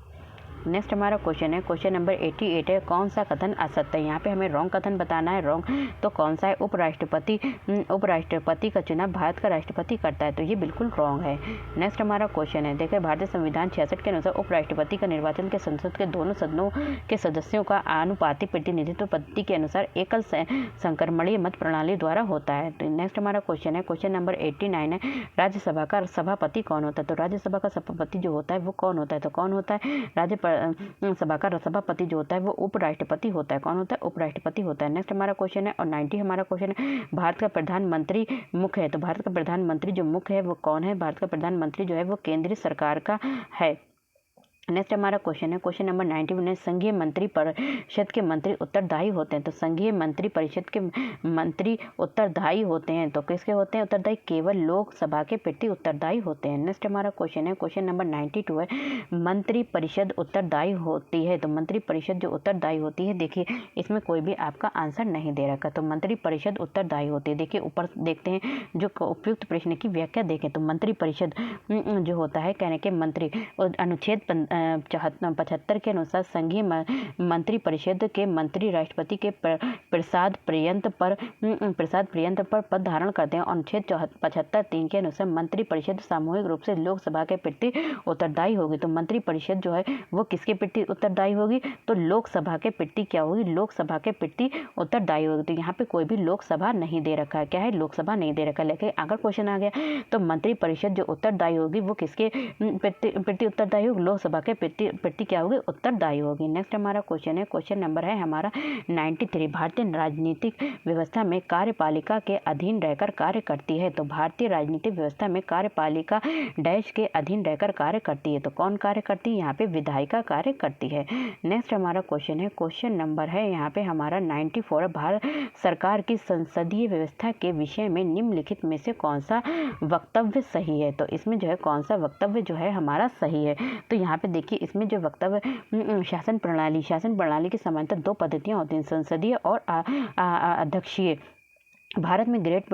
नेक्स्ट हमारा क्वेश्चन है, क्वेश्चन नंबर 88 है, कौन सा कथन असत्य है। यहाँ पे हमें रॉन्ग कथन बताना है। रॉन्ग तो कौन सा है, उपराष्ट्रपति का चुनाव भारत का राष्ट्रपति करता है। तो ये बिल्कुल रॉन्ग है। नेक्स्ट हमारा क्वेश्चन है, देखिए भारतीय संविधान 66 के अनुसार उपराष्ट्रपति का निर्वाचन के संसद के दोनों सदनों के सदस्यों का आनुपातिक प्रतिनिधित्व पद्धति के अनुसार एकल संक्रमणीय मत प्रणाली द्वारा होता है। तो नेक्स्ट हमारा क्वेश्चन है, क्वेश्चन नंबर 89 है, राज्यसभा का सभापति कौन होता है। तो राज्यसभा का सभापति जो होता है वो कौन होता है, तो कौन होता है, सभा का सभापति जो होता है वो उपराष्ट्रपति होता है। कौन होता है, उपराष्ट्रपति होता है। नेक्स्ट हमारा क्वेश्चन है, और 90 हमारा क्वेश्चन है, भारत का प्रधानमंत्री मुख्य है। तो भारत का प्रधानमंत्री जो मुख्य है वो कौन है, भारत का प्रधानमंत्री जो है वो केंद्रीय सरकार का है। नेक्स्ट हमारा क्वेश्चन है क्वेश्चन नंबर 91 है, संघीय मंत्री परिषद के मंत्री उत्तरदायी होते हैं। तो संघीय मंत्री परिषद के मंत्री उत्तरदायी होते हैं, तो किसके होते हैं उत्तरदायी? केवल लोकसभा के प्रति उत्तरदायी होते हैं। नेक्स्ट हमारा क्वेश्चन है क्वेश्चन नंबर 92 है, मंत्री परिषद उत्तरदायी होती है। तो मंत्री परिषद जो उत्तरदायी होती है, देखिए इसमें कोई भी आपका आंसर नहीं दे रखा, तो मंत्री परिषद उत्तरदायी होती है। देखिए ऊपर देखते हैं जो उपयुक्त प्रश्न की व्याख्या देखें तो मंत्री परिषद जो होता है कहने के मंत्री अनुच्छेद 75 के अनुसार संघीय मंत्री परिषद के मंत्री राष्ट्रपति के प्रसाद पर्यंत पर पद धारण करते हैं। अनुच्छेद 75(3) के अनुसार मंत्री परिषद सामूहिक रूप से लोकसभा के प्रति उत्तरदायी होगी। तो मंत्री परिषद जो है वो किसके प्रति उत्तरदायी होगी? तो लोकसभा के प्रति क्या होगी? लोकसभा के प्रति उत्तरदायी होगी। तो यहाँ पे कोई भी लोकसभा नहीं दे रखा है, क्या है? लोकसभा नहीं दे रखा है। लेकिन अगर क्वेश्चन आ गया तो मंत्री परिषद जो उत्तरदायी होगी वो किसके प्रति उत्तरदायी होगी? लोकसभा के प्रति क्या होगी? उत्तरदायी होगी। नेक्स्ट हमारा क्वेश्चन है क्वेश्चन नंबर है हमारा 93, भारतीय राजनीतिक व्यवस्था में कार्यपालिका के अधीन रहकर कार्य करती है। तो भारतीय राजनीतिक व्यवस्था में कार्यपालिका डैश के अधीन रहकर कार्य करती है। तो कौन कार्य करती है? यहाँ पे विधायिका कार्य करती है। नेक्स्ट हमारा क्वेश्चन है क्वेश्चन नंबर है यहाँ पे हमारा 94, भारत सरकार की संसदीय व्यवस्था के विषय में निम्नलिखित में से कौन सा वक्तव्य सही है? तो इसमें जो है कौन सा वक्तव्य जो है हमारा सही है? तो यहाँ पे देखिए इसमें जो वक्तव्य शासन प्रणाली की समांतर दो पद्धतियां होती हैं, संसदीय और अध्यक्षीय। भारत में ग्रेट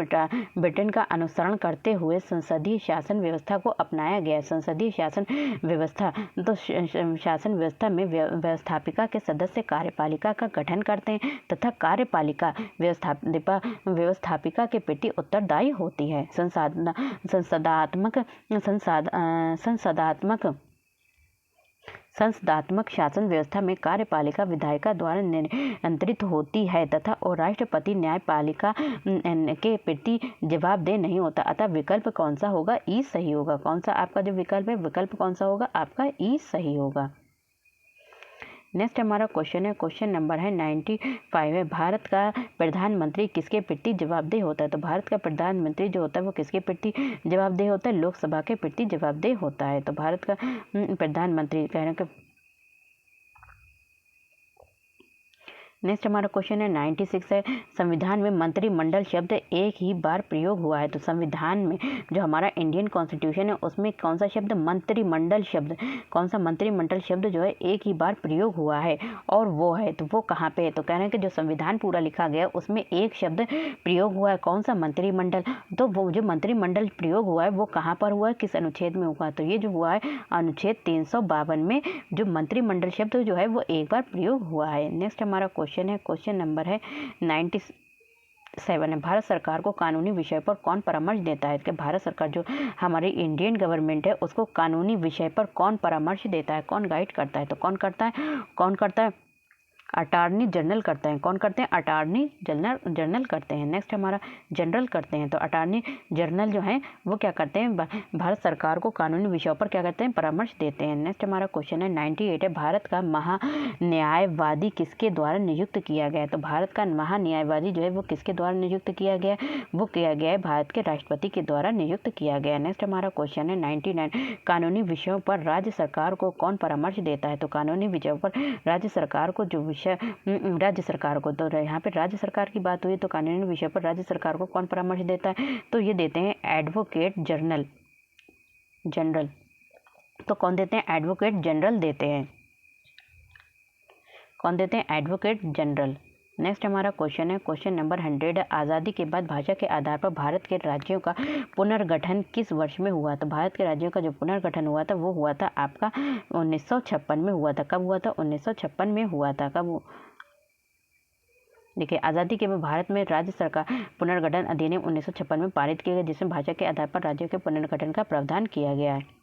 ब्रिटेन का अनुसरण करते हुए संसदीय शासन व्यवस्था को अपनाया गया। संसदीय शासन व्यवस्था तो शासन व्यवस्था में व्यवस्थापिका के सदस्य कार्यपालिका का गठन करते हैं तथा कार्यपालिका व्यवस्थापिका के प्रति उत्तरदायी होती है। संसदात्मक शासन व्यवस्था में कार्यपालिका विधायिका द्वारा नियंत्रित होती है तथा और राष्ट्रपति न्यायपालिका के प्रति जवाबदेह नहीं होता। अतः विकल्प कौन सा होगा? ई सही होगा। कौन सा आपका जो विकल्प है, विकल्प कौन सा होगा? आपका ई सही होगा। नेक्स्ट हमारा क्वेश्चन है क्वेश्चन नंबर है 95 है, भारत का प्रधानमंत्री किसके प्रति जवाबदेह होता है? तो भारत का प्रधानमंत्री जो होता है वो किसके प्रति जवाबदेह होता है? लोकसभा के प्रति जवाबदेह होता है। तो भारत का प्रधानमंत्री कहने का नेक्स्ट हमारा क्वेश्चन है 96 है, संविधान में मंत्रिमंडल शब्द एक ही बार प्रयोग हुआ है। तो संविधान में जो हमारा इंडियन कॉन्स्टिट्यूशन है उसमें कौन सा शब्द मंत्रिमंडल शब्द, कौन सा मंत्रिमंडल शब्द जो है एक ही बार प्रयोग हुआ है और वो है तो वो कहाँ पे है? तो कह रहे हैं कि जो संविधान पूरा लिखा गया उसमें एक शब्द प्रयोग हुआ है, कौन सा? मंत्रिमंडल। तो वो जो मंत्रिमंडल प्रयोग हुआ है वो कहाँ पर हुआ है, किस अनुच्छेद में हुआ? तो ये जो हुआ है अनुच्छेद 352 में जो मंत्रिमंडल शब्द जो है वो एक बार प्रयोग हुआ है। नेक्स्ट हमारा क्वेश्चन नंबर है 97 है, भारत सरकार को कानूनी विषय पर कौन परामर्श देता है? कि भारत सरकार जो हमारी इंडियन गवर्नमेंट है उसको कानूनी विषय पर कौन परामर्श देता है, कौन गाइड करता है? तो कौन करता है? अटॉर्नी जनरल करते हैं। कौन करते हैं? अटॉर्नी जनरल करते हैं। नेक्स्ट हमारा जनरल करते हैं। तो अटॉर्नी जनरल जो है वो क्या करते हैं? भारत सरकार को कानूनी विषयों पर क्या करते हैं? परामर्श देते हैं। नेक्स्ट हमारा क्वेश्चन है 98 है, भारत का महान्यायवादी किसके द्वारा नियुक्त किया गया है? तो भारत का महान्यायवादी जो है वो किसके द्वारा नियुक्त किया गया है? वो किया गया है भारत के राष्ट्रपति के द्वारा नियुक्त किया गया है। नेक्स्ट हमारा क्वेश्चन है 99, कानूनी विषयों पर राज्य सरकार को कौन परामर्श देता है? तो कानूनी विषयों पर राज्य सरकार को जो राज्य सरकार को, तो यहाँ पे राज्य सरकार की बात हुई तो कानूनी विषय पर राज्य सरकार को कौन परामर्श देता है? तो ये देते हैं एडवोकेट जनरल। तो कौन देते हैं? एडवोकेट जनरल देते हैं। कौन देते हैं? Advocate general. नेक्स्ट हमारा क्वेश्चन है क्वेश्चन नंबर 100, आज़ादी के बाद भाषा के आधार पर भारत के राज्यों का पुनर्गठन किस वर्ष में हुआ? तो भारत के राज्यों का जो पुनर्गठन हुआ था वो हुआ था आपका 1956 में हुआ था। कब हुआ था? 1956 में हुआ था। कब? देखिए आज़ादी के बाद भारत में राज्य सरकार पुनर्गठन अधिनियम 1956 में पारित किया गया, जिसमें भाषा के आधार पर राज्यों के पुनर्गठन का प्रावधान किया गया है।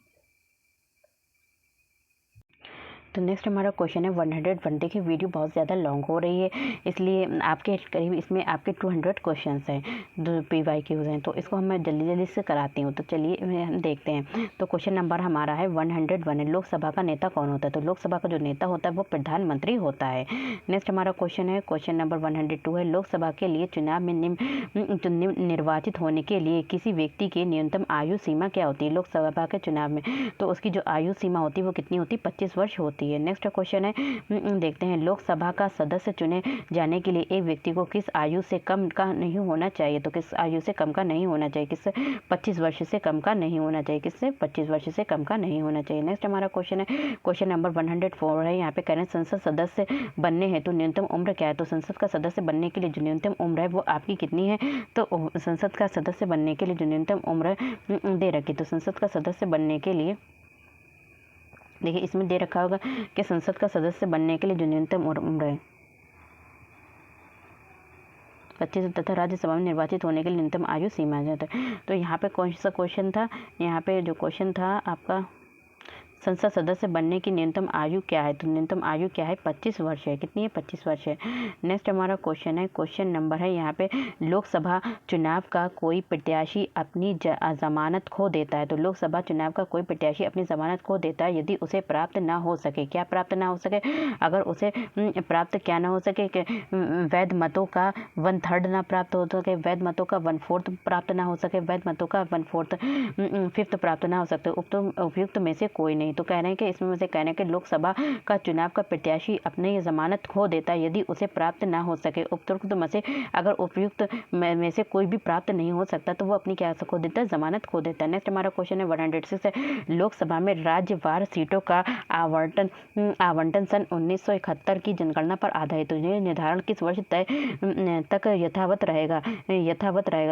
तो नेक्स्ट हमारा क्वेश्चन है 101। देखिए वीडियो बहुत ज़्यादा लॉन्ग हो रही है, इसलिए आपके करीब इसमें आपके 200 क्वेश्चंस हैं, जो PYQs हैं, तो इसको मैं जल्दी जल्दी से कराती हूँ। तो चलिए हम देखते हैं। तो क्वेश्चन नंबर हमारा है 101 है, लोकसभा का नेता कौन होता है? तो लोकसभा का जो नेता होता है वो प्रधानमंत्री होता है। नेक्स्ट हमारा क्वेश्चन है, क्वेश्चन नंबर 102 है, लोकसभा के लिए चुनाव में निर्वाचित होने के लिए किसी व्यक्ति की न्यूनतम आयु सीमा क्या होती है? लोकसभा के चुनाव में तो उसकी जो आयु सीमा होती है वो कितनी होती है? 25 वर्ष होती है। नेक्स्ट क्वेश्चन है, देखते हैं, लोकसभा का सदस्य चुने जाने के लिए एक व्यक्ति को किस आयु से कम का नहीं होना चाहिए? तो किस आयु से कम का नहीं होना चाहिए? किससे? 25 वर्ष से कम का नहीं होना चाहिए। किससे? 25 वर्ष से कम का नहीं होना चाहिए। नेक्स्ट हमारा क्वेश्चन है, क्वेश्चन नंबर 104 है, यहाँ पे कह रहे हैं संसद सदस्य बनने हैं तो न्यूनतम उम्र क्या है? तो संसद का सदस्य बनने के लिए जो न्यूनतम उम्र है वो आपकी कितनी है? तो संसद का सदस्य बनने के लिए जो न्यूनतम उम्र दे रखी, तो संसद का सदस्य बनने के लिए देखिए इसमें दे रखा होगा कि संसद का सदस्य बनने के लिए जो न्यूनतम उम्र है 25 तथा राज्यसभा में निर्वाचित होने के लिए न्यूनतम आयु सीमा है। तो यहाँ पे कौन सा क्वेश्चन था? यहाँ पे जो क्वेश्चन था आपका, संसद सदस्य बनने की न्यूनतम आयु क्या है? तो न्यूनतम आयु क्या है? 25 वर्ष है। कितनी है? 25 वर्ष है। नेक्स्ट हमारा क्वेश्चन है, क्वेश्चन नंबर है यहाँ पे, लोकसभा चुनाव का कोई प्रत्याशी अपनी जमानत खो देता है। तो लोकसभा चुनाव का कोई प्रत्याशी अपनी जमानत खो देता है यदि उसे प्राप्त ना हो सके। क्या प्राप्त ना हो सके? अगर उसे प्राप्त क्या ना हो सके? वैध मतों का 1/3 ना प्राप्त हो सके, वैध मतों का 1/4 प्राप्त ना हो सके, वैध मतों का 1/4 प्राप्त ना हो सकते, उपयुक्त में से कोई नहीं। तो कह रहे हैं कि इसमें मुझे कहना है कि लोकसभा का चुनाव का प्रत्याशी अपनी जमानत खो देता है यदि उसे प्राप्त ना हो सके, उपयुक्त में से अगर उपयुक्त में से कोई भी प्राप्त नहीं हो सकता तो वो अपनी क्या खो देता है? जमानत खो देता है। नेक्स्ट हमारा क्वेश्चन है 106 है, लोकसभा में राज्यवार सीटों का आवंटन सन 1971 की जनगणना पर आधारित। तो ये निर्धारण किस वर्ष तक यथावत रहेगा?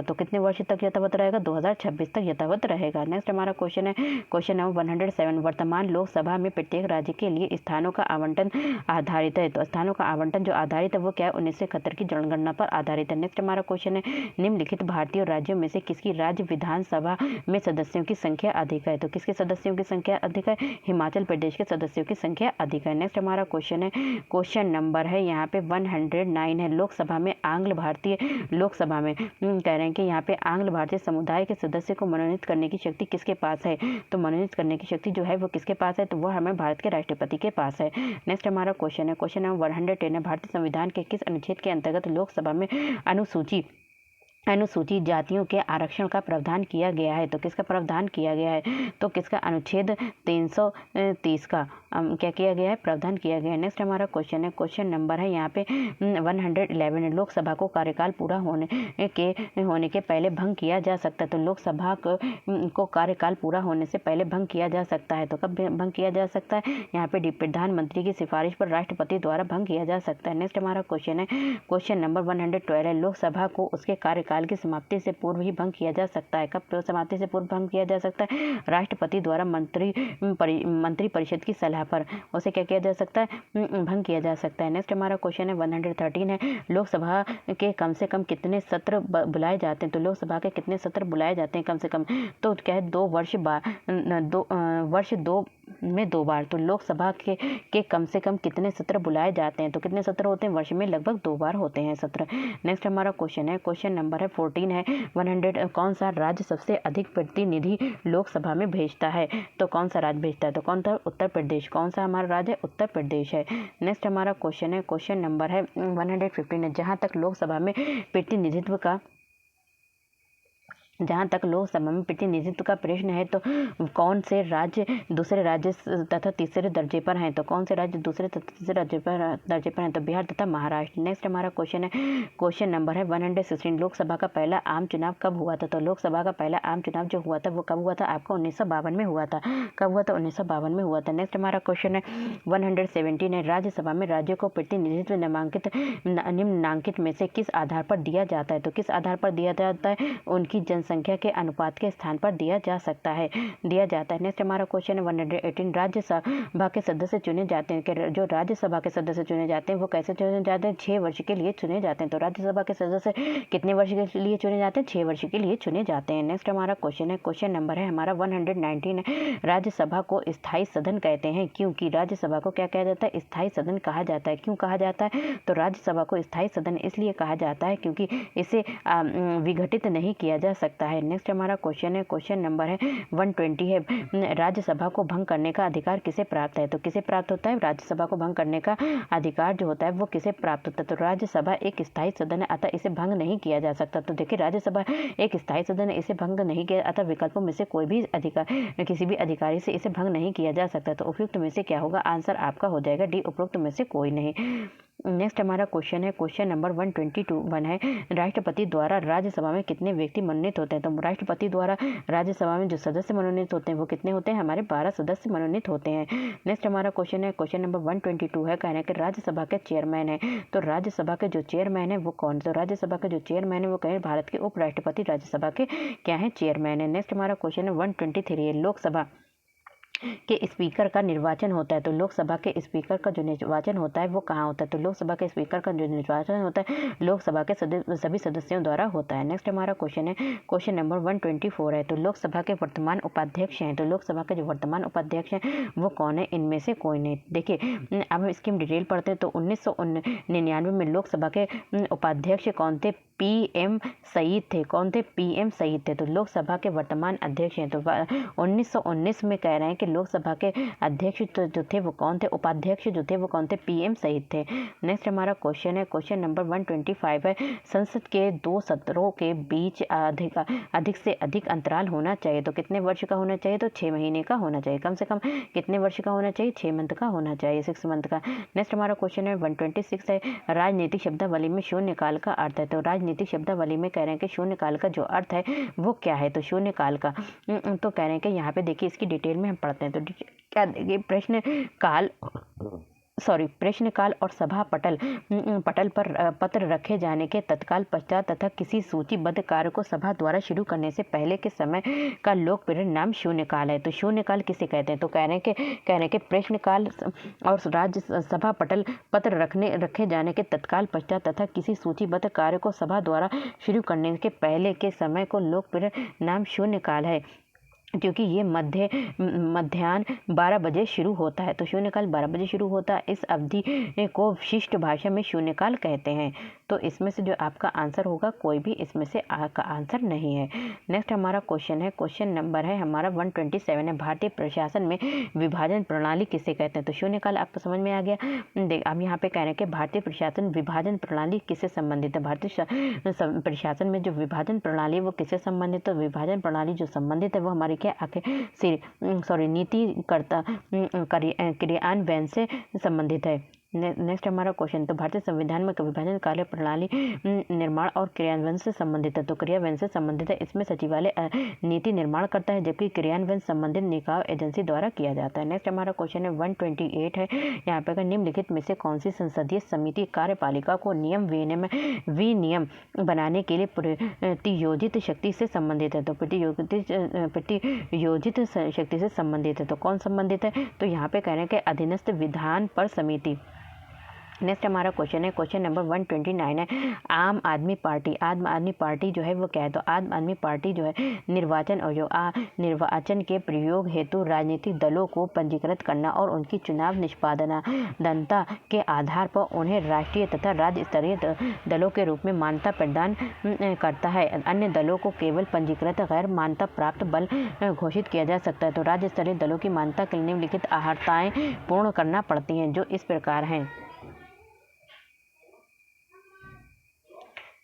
तो कितने वर्ष तक यथावत रहेगा? 2026 तक यथावत रहेगा। नेक्स्ट हमारा क्वेश्चन है, क्वेश्चन नंबर 107, वर्तमान लोकसभा में प्रत्येक राज्य के लिए स्थानों का आवंटन आधारित है। तो स्थानों का आवंटन जो आधारित है वो क्या है? 1971 की जनगणना पर आधारित है। नेक्स्ट हमारा क्वेश्चन है, निम्नलिखित भारतीय राज्यों में से किसकी राज्य विधानसभा में सदस्यों की संख्या अधिक है? तो किसके सदस्यों की संख्या अधिक है? हिमाचल प्रदेश के सदस्यों की संख्या अधिक है। नेक्स्ट हमारा क्वेश्चन है, क्वेश्चन नंबर है यहाँ पे 109 है, लोकसभा में आंग्ल भारतीय लोकसभा में कह रहे हैं कि यहाँ पे आंग्ल भारतीय समुदाय के सदस्य को मनोनीत करने की शक्ति किसके पास है? तो मनोनीत करने की शक्ति जो है वो किसके पास है? तो वो हमें भारत के राष्ट्रपति के पास है। नेक्स्ट हमारा क्वेश्चन है, क्वेश्चन नंबर 110 है, भारतीय संविधान के किस अनुच्छेद के अंतर्गत लोकसभा में अनुसूचित जातियों के आरक्षण का प्रावधान किया गया है? तो किसका प्रावधान किया गया है? तो किसका? अनुच्छेद 330 का क्या किया गया है? प्रावधान किया गया है। नेक्स्ट हमारा क्वेश्चन है, क्वेश्चन नंबर है यहाँ पे 111, लोकसभा को कार्यकाल पूरा होने के पहले भंग किया जा सकता है। तो लोकसभा को कार्यकाल पूरा होने से पहले भंग किया जा सकता है। तो कब भंग किया जा सकता है? यहाँ पे प्रधानमंत्री की सिफारिश पर राष्ट्रपति द्वारा भंग किया जा सकता है। नेक्स्ट हमारा क्वेश्चन है, क्वेश्चन नंबर 112 है, लोकसभा को उसके कार्यकाल की समाप्ति से पूर्व ही भंग किया जा सकता है। कब समाप्ति से पूर्व भंग किया जा सकता है? राष्ट्रपति द्वारा मंत्री परिषद की सलाह पर उसे क्या किया जा सकता है? भंग किया जा सकता है। नेक्स्ट हमारा क्वेश्चन है 113 है, लोकसभा के कम से कम कितने सत्र बुलाए जाते हैं? तो लोकसभा के कितने सत्र बुलाए जाते हैं कम से कम? तो क्या है? 2 वर्ष में 2 बार। तो लोकसभा के कम से कम कितने सत्र बुलाए जाते हैं? तो कितने सत्र होते हैं? वर्ष में लगभग 2 बार होते हैं सत्र। नेक्स्ट हमारा क्वेश्चन है, क्वेश्चन नंबर है 14 है, 100, कौन सा राज्य सबसे अधिक प्रतिनिधि लोकसभा में भेजता है? तो कौन सा राज्य भेजता है? तो कौन था? उत्तर प्रदेश। कौन सा हमारा राज्य है? उत्तर प्रदेश है। नेक्स्ट हमारा क्वेश्चन है, क्वेश्चन नंबर है 115 है, जहाँ तक लोकसभा में प्रतिनिधित्व का प्रश्न है तो कौन से राज्य दूसरे राज्य तथा तीसरे दर्जे पर हैं? तो कौन से राज्य दूसरे तथा तीसरे दर्जे पर हैं? तो बिहार तथा महाराष्ट्र। नेक्स्ट हमारा क्वेश्चन है, क्वेश्चन नंबर है 116, लोकसभा का पहला आम चुनाव कब हुआ था? तो लोकसभा का पहला आम चुनाव जो हुआ था वो कब हुआ था? आपका 1952 में हुआ था। कब हुआ था? 1952 में हुआ था। नेक्स्ट हमारा क्वेश्चन है 117 है, राज्यसभा में राज्यों को प्रतिनिधित्व निम्नांकित में से किस आधार पर दिया जाता है? तो किस आधार पर दिया जाता है? उनकी जनसंख्या के अनुपात के स्थान पर दिया जाता है। नेक्स्ट हमारा क्वेश्चन है 118। राज्यसभा के सदस्य चुने जाते हैं कि जो राज्यसभा के सदस्य चुने जाते हैं वो कैसे चुने जाते हैं? 6 वर्ष के लिए चुने जाते हैं। तो राज्यसभा के सदस्य कितने वर्ष के लिए चुने जाते हैं? 6 वर्ष के लिए चुने जाते हैं। नेक्स्ट हमारा क्वेश्चन है, क्वेश्चन नंबर है हमारा 119 है। राज्यसभा को स्थायी सदन कहते हैं क्योंकि राज्यसभा को क्या कहा जाता है? स्थायी सदन कहा जाता है। क्यों कहा जाता है? तो राज्यसभा को स्थायी सदन इसलिए कहा जाता है क्योंकि इसे विघटित नहीं किया जा सकता है। नेक्स्ट हमारा क्वेश्चन है, क्वेश्चन नंबर है 120 है। राज्यसभा को भंग करने का अधिकार किसे प्राप्त है? तो किसे प्राप्त होता है? राज्यसभा को भंग करने का अधिकार जो होता है वो किसे प्राप्त होता है? तो राज्यसभा एक स्थायी सदन है, अतः इसे भंग नहीं किया जा सकता। तो देखिए राज्यसभा एक स्थायी सदन है, इसे भंग नहीं किया, अतः विकल्पों में से कोई भी अधिकार किसी भी अधिकारी से इसे भंग नहीं किया जा सकता। तो उपयुक्त में से क्या होगा? आंसर आपका हो जाएगा डी, उपयुक्त में से कोई नहीं। नेक्स्ट हमारा क्वेश्चन है, क्वेश्चन नंबर 121 है। राष्ट्रपति द्वारा राज्यसभा में कितने व्यक्ति मनोनीत होते हैं? तो राष्ट्रपति द्वारा राज्यसभा में जो सदस्य मनोनीत होते हैं वो कितने होते हैं? हमारे 12 सदस्य मनोनीत होते हैं। नेक्स्ट हमारा क्वेश्चन है, क्वेश्चन नंबर 122 है। कहना है कि राज्यसभा के चेयरमैन है, तो राज्यसभा के जो चेयरमैन है वो कौन? तो राज्यसभा के जो चेयरमैन है वो कहें भारत के उपराष्ट्रपति राज्यसभा के क्या है? चेयरमैन है। नेक्स्ट हमारा क्वेश्चन है 123 है। लोकसभा के स्पीकर का निर्वाचन होता है, तो लोकसभा के स्पीकर का जो निर्वाचन होता है वो कहाँ होता है? तो लोकसभा के स्पीकर का जो निर्वाचन होता है लोकसभा के सभी सदस्यों द्वारा होता है। नेक्स्ट हमारा क्वेश्चन है, क्वेश्चन नंबर 124 है। तो लोकसभा के वर्तमान उपाध्यक्ष हैं, तो लोकसभा के जो वर्तमान उपाध्यक्ष हैं वो कौन है? इनमें से कोई नहीं। देखिए अब हम इसकी डिटेल पढ़ते हैं। तो 1999 में लोकसभा के उपाध्यक्ष कौन थे? PM सईद थे। कौन थे? PM सईद थे। तो लोकसभा के वर्तमान अध्यक्ष हैं। तो 1919 में कह रहे हैं कि लोकसभा के अध्यक्ष जो थे वो कौन थे? उपाध्यक्ष जो थे वो कौन थे? PM सईद थे। नेक्स्ट हमारा क्वेश्चन है, क्वेश्चन नंबर 125 है। संसद के 2 सत्रों के बीच अधिक से अधिक अंतराल होना चाहिए, तो कितने वर्ष का होना चाहिए? तो 6 महीने का होना चाहिए। कम से कम कितने वर्ष का होना चाहिए? 6 मंथ का होना चाहिए, 6 मंथ का। नेक्स्ट हमारा क्वेश्चन है 126 है। राजनीतिक शब्दावली में शून्यकाल का अर्थ है, तो राजनीतिक शब्दावली में कह रहे हैं कि शून्यकाल का जो अर्थ है वो क्या है? तो शून्यकाल का तो कह रहे हैं कि यहाँ पे देखिए इसकी डिटेल में हम पढ़ते हैं। तो क्या देखिए प्रश्नकाल और सभा पटल पर पत्र रखे जाने के तत्काल पश्चात तथा किसी सूचीबद्ध कार्य को सभा द्वारा शुरू करने से पहले के समय का लोकप्रिय नाम शून्यकाल है। तो शून्यकाल किसे कहते हैं? तो कह रहे हैं कि प्रश्नकाल और राज्य सभा पटल पत्र रखे जाने के तत्काल पश्चात तथा किसी सूचीबद्ध कार्य को सभा द्वारा शुरू करने के पहले के समय को लोकप्रिय नाम शून्यकाल है, क्योंकि ये मध्याह्न 12 बजे शुरू होता है। तो शून्यकाल 12 बजे शुरू होता है। इस अवधि को विशिष्ट भाषा में शून्यकाल कहते हैं। तो इसमें से जो आपका आंसर होगा कोई भी इसमें से आपका आंसर नहीं है। नेक्स्ट हमारा क्वेश्चन है, क्वेश्चन नंबर है हमारा 127 है। भारतीय प्रशासन में विभाजन प्रणाली किसे कहते हैं? तो शून्यकाल आपको समझ में आ गया। अब यहाँ पे कह रहे हैं कि भारतीय प्रशासन विभाजन प्रणाली किससे संबंधित है? भारतीय प्रशासन में जो विभाजन प्रणाली है वो किससे संबंधित है? तो विभाजन प्रणाली जो संबंधित है वो हमारी नीतिकर्ता क्रियान्वयन से संबंधित है। नेक्स्ट हमारा क्वेश्चन, तो भारतीय संविधान में विभाजन कार्य प्रणाली निर्माण और क्रियान्वयन से संबंधित है, तो क्रियान्वयन से संबंधित है। इसमें सचिवालय नीति निर्माण करता है, जबकि क्रियान्वयन संबंधित निकाय एजेंसी द्वारा किया जाता है। नेक्स्ट हमारा क्वेश्चन है 128 है। यहाँ पे निम्नलिखित में से कौन सी संसदीय समिति कार्यपालिका को विनियम बनाने के लिए प्रतियोजित शक्ति से संबंधित है? तो प्रतियोजित शक्ति से संबंधित है। तो कौन संबंधित है? तो यहाँ पे कह रहे हैं कि अधीनस्थ विधान पर समिति। नेक्स्ट हमारा क्वेश्चन है, क्वेश्चन नंबर 129 है। आम आदमी पार्टी जो है वो क्या है? तो आम आदमी पार्टी जो है निर्वाचन के प्रयोग हेतु राजनीतिक दलों को पंजीकृत करना और उनकी चुनाव निष्पादनता के आधार पर उन्हें राष्ट्रीय तथा राज्य स्तरीय दलों के रूप में मान्यता प्रदान करता है। अन्य दलों को केवल पंजीकृत गैर मान्यता प्राप्त बल घोषित किया जा सकता है। तो राज्य स्तरीय दलों की मान्यता के लिए निम्नलिखित अहर्ताएं पूर्ण करना पड़ती हैं, जो इस प्रकार हैं।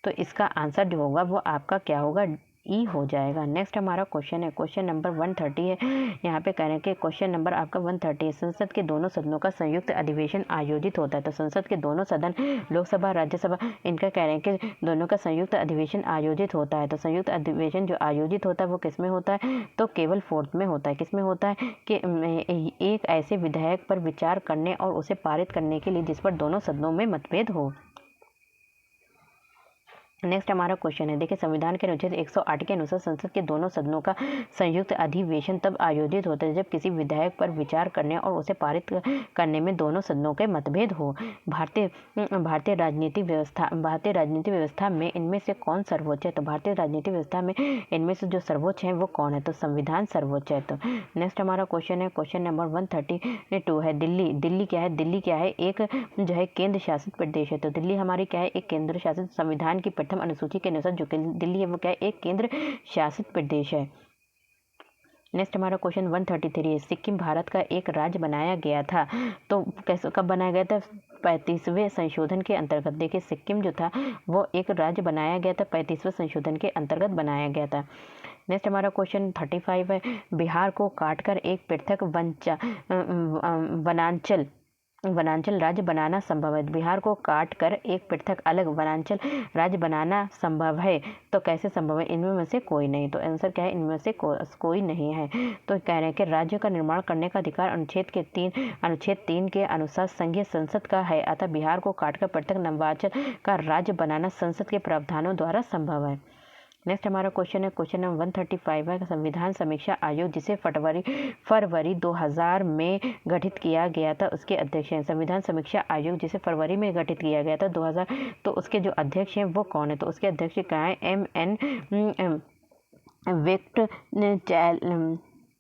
तो इसका आंसर जो होगा वो आपका क्या होगा? ई हो जाएगा। नेक्स्ट हमारा क्वेश्चन है, क्वेश्चन नंबर 130 है। यहाँ पे कह रहे हैं कि क्वेश्चन नंबर आपका 130 है। संसद के दोनों सदनों का संयुक्त अधिवेशन आयोजित होता है। तो संसद के दोनों सदन लोकसभा राज्यसभा इनका कह रहे हैं कि दोनों का संयुक्त अधिवेशन आयोजित होता है। तो संयुक्त अधिवेशन जो आयोजित होता है वो किस में होता है? तो केवल 4th में होता है। किस में होता है? कि एक ऐसे विधेयक पर विचार करने और उसे पारित करने के लिए जिस पर दोनों सदनों में मतभेद हो। नेक्स्ट हमारा क्वेश्चन है, देखिए संविधान के अनुच्छेद 108 के अनुसार संसद के दोनों सदनों का संयुक्त अधिवेशन तब आयोजित होता है जब किसी विधेयक पर विचार करने और उसे पारित करने में दोनों सदनों के मतभेद हो। भारतीय राजनीतिक व्यवस्था में इनमें से कौन सर्वोच्च है? तो भारतीय राजनीतिक व्यवस्था में इनमें से जो सर्वोच्च है वो कौन है? तो संविधान सर्वोच्च है। तो नेक्स्ट हमारा क्वेश्चन है, क्वेश्चन नंबर 132 है, दिल्ली क्या है? दिल्ली क्या है? एक जो है केंद्र शासित प्रदेश है। तो दिल्ली हमारी क्या है? एक केंद्र शासित, संविधान की प्रथम अनुसूची के अनुसार जो दिल्ली है वो क्या है? एक केंद्र शासित प्रदेश है। नेक्स्ट हमारा क्वेश्चन 133 है, सिक्किम भारत का एक राज्य बनाया गया था, तो कैसे कब बनाया गया था? 35वें संशोधन के अंतर्गत। देखिए सिक्किम जो था वो एक राज्य बनाया गया था, 35वें संशोधन के अंतर्गत बनाया गया था। नेक्स्ट हमारा क्वेश्चन 35 है, बिहार को काटकर एक पृथक वनांचल राज्य बनाना संभव है। बिहार को काट कर एक पृथक अलग वनांचल राज्य बनाना संभव है, तो कैसे संभव है? इनमें में से कोई नहीं। तो आंसर क्या है? इनमें से कोई नहीं है। तो कह रहे हैं कि राज्य का निर्माण करने का अधिकार अनुच्छेद 3 के अनुसार संघीय संसद का है, अतः बिहार को काटकर पृथक नवांचल का राज्य बनाना संसद के प्रावधानों द्वारा संभव है। नेक्स्ट हमारा क्वेश्चन है, क्वेश्चन नंबर 135 है, संविधान समीक्षा आयोग जिसे फरवरी 2000 में गठित किया गया था उसके अध्यक्ष हैं। संविधान समीक्षा आयोग जिसे फरवरी में गठित किया गया था 2000, तो उसके जो अध्यक्ष हैं वो कौन है? तो उसके अध्यक्ष क्या है? MN वेंकट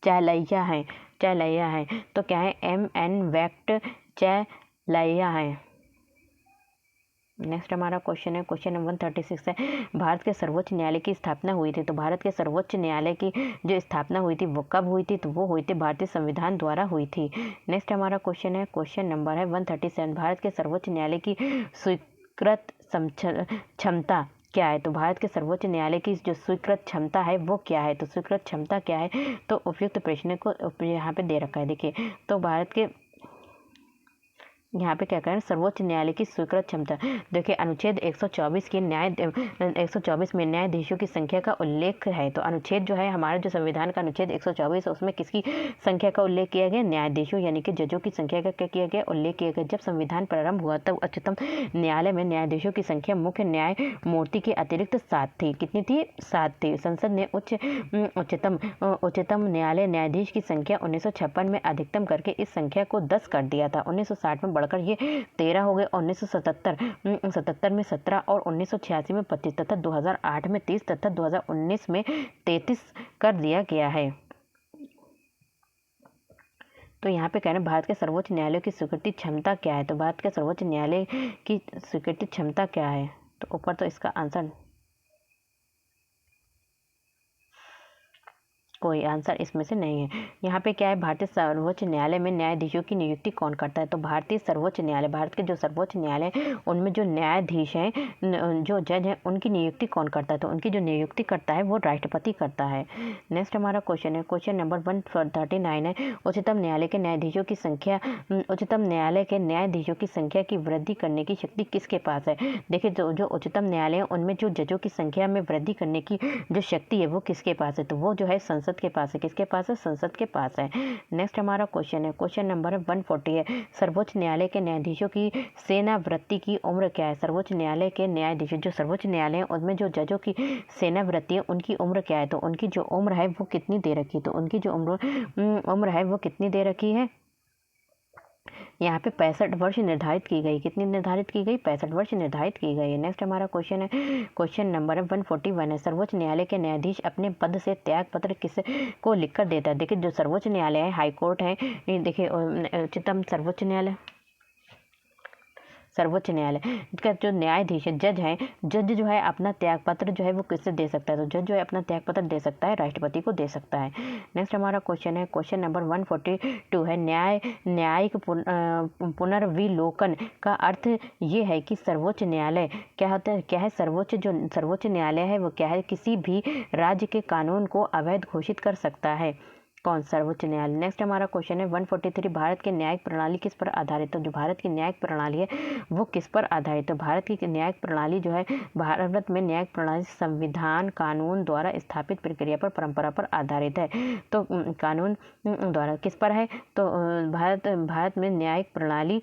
चैलैया है। तो क्या है? MN वेंकट चैलैया है। नेक्स्ट हमारा क्वेश्चन है, क्वेश्चन नंबर 136 है, भारत के सर्वोच्च न्यायालय की स्थापना हुई थी। तो भारत के सर्वोच्च न्यायालय की जो स्थापना हुई थी वो कब हुई थी? तो वो हुई थी भारतीय संविधान द्वारा हुई थी। नेक्स्ट हमारा क्वेश्चन है, क्वेश्चन नंबर है 137, भारत के सर्वोच्च न्यायालय की स्वीकृत क्षमता क्या है? तो भारत के सर्वोच्च न्यायालय की जो स्वीकृत क्षमता है वो क्या है? तो स्वीकृत क्षमता क्या है? तो उपयुक्त प्रश्न को यहाँ पे दे रखा है। देखिए तो भारत के यहाँ पे क्या करें? सर्वोच्च न्यायालय की स्वीकृत क्षमता। देखिए अनुच्छेद 124 में न्यायाधीशों की संख्या का उल्लेख है। तो अनुच्छेद जो है हमारा जो संविधान का अनुच्छेद 124 है उसमें किसकी संख्या का उल्लेख किया गया? न्यायाधीशों यानी कि जजों की संख्या का क्या किया गया? उल्लेख किया गया। जब संविधान प्रारंभ हुआ तब उच्चतम न्यायालय में न्यायाधीशों की संख्या मुख्य न्यायमूर्ति के अतिरिक्त 7 थी। कितनी थी? 7 थी। संसद ने उच्चतम न्यायालय न्यायाधीश की संख्या 1956 में अधिकतम करके इस संख्या को 10 कर दिया था। 1960 में बढ़कर ये 13 हो गए, 1977 में 17 और 1986 में 25 तथा 2008 में 30 तथा 2019 में 33 कर दिया गया है। तो यहाँ पे कह रहे हैं भारत के सर्वोच्च न्यायालय की स्वीकृति क्षमता क्या है? तो भारत के सर्वोच्च न्यायालय की स्वीकृति क्षमता क्या है? तो ऊपर तो इसका आंसर कोई आंसर इसमें से नहीं है। यहाँ पे क्या है? भारतीय सर्वोच्च न्यायालय में न्यायाधीशों की नियुक्ति कौन करता है? तो भारतीय सर्वोच्च न्यायालय, भारत के जो सर्वोच्च न्यायालय उनमें जो न्यायाधीश हैं, जो जज हैं, उनकी नियुक्ति कौन करता है? तो उनकी जो नियुक्ति करता है वो राष्ट्रपति करता है। नेक्स्ट हमारा क्वेश्चन है, क्वेश्चन नंबर 139 है, उच्चतम न्यायालय के न्यायाधीशों की संख्या की वृद्धि करने की शक्ति किसके पास है? देखिए जो उच्चतम न्यायालय है उनमें जो जजों की संख्या में वृद्धि करने की जो शक्ति है वो किसके पास है? तो वो जो है संसद के पास है। किसके पास है? संसद के पास है। नेक्स्ट हमारा क्वेश्चन है, क्वेश्चन नंबर 140 है, सर्वोच्च न्यायालय के न्यायाधीशों की सेवानिवृत्ति की उम्र क्या है? सर्वोच्च न्यायालय के न्यायाधीश जो सर्वोच्च न्यायालय है उनमें जो जजों की सेवानिवृत्ति है उनकी उम्र क्या है? तो उनकी जो उम्र है वो कितनी दे रखी है? तो उनकी जो उम्र है वो कितनी दे रखी है? यहाँ पे 65 वर्ष निर्धारित की गई। कितनी निर्धारित की गई? 65 वर्ष निर्धारित की गई है। नेक्स्ट हमारा क्वेश्चन है, क्वेश्चन नंबर 141 है, सर्वोच्च न्यायालय के न्यायाधीश अपने पद से त्याग पत्र किस को लिखकर देता है? देखिए जो सर्वोच्च न्यायालय है, हाई कोर्ट है, देखिए उच्चतम सर्वोच्च न्यायालय का जो न्यायाधीश है, जज जो है अपना त्यागपत्र जो है वो किससे दे सकता है? तो जज जो है अपना त्यागपत्र दे सकता है, राष्ट्रपति को दे सकता है। नेक्स्ट हमारा क्वेश्चन है, क्वेश्चन नंबर 142 है, न्यायिक पुनर्विलोकन का अर्थ ये है कि सर्वोच्च न्यायालय क्या होता है? क्या है? सर्वोच्च न्यायालय है वो क्या है? किसी भी राज्य के कानून को अवैध घोषित कर सकता है। कौन? सर्वोच्च न्यायालय। नेक्स्ट हमारा क्वेश्चन है 143, भारत की न्यायिक प्रणाली किस पर आधारित है? तो जो भारत की न्यायिक प्रणाली है वो किस पर आधारित है? भारत की न्यायिक प्रणाली जो है, भारत में न्यायिक प्रणाली संविधान कानून द्वारा स्थापित प्रक्रिया पर, परंपरा पर आधारित है। तो कानून द्वारा किस पर है? तो भारत में न्यायिक प्रणाली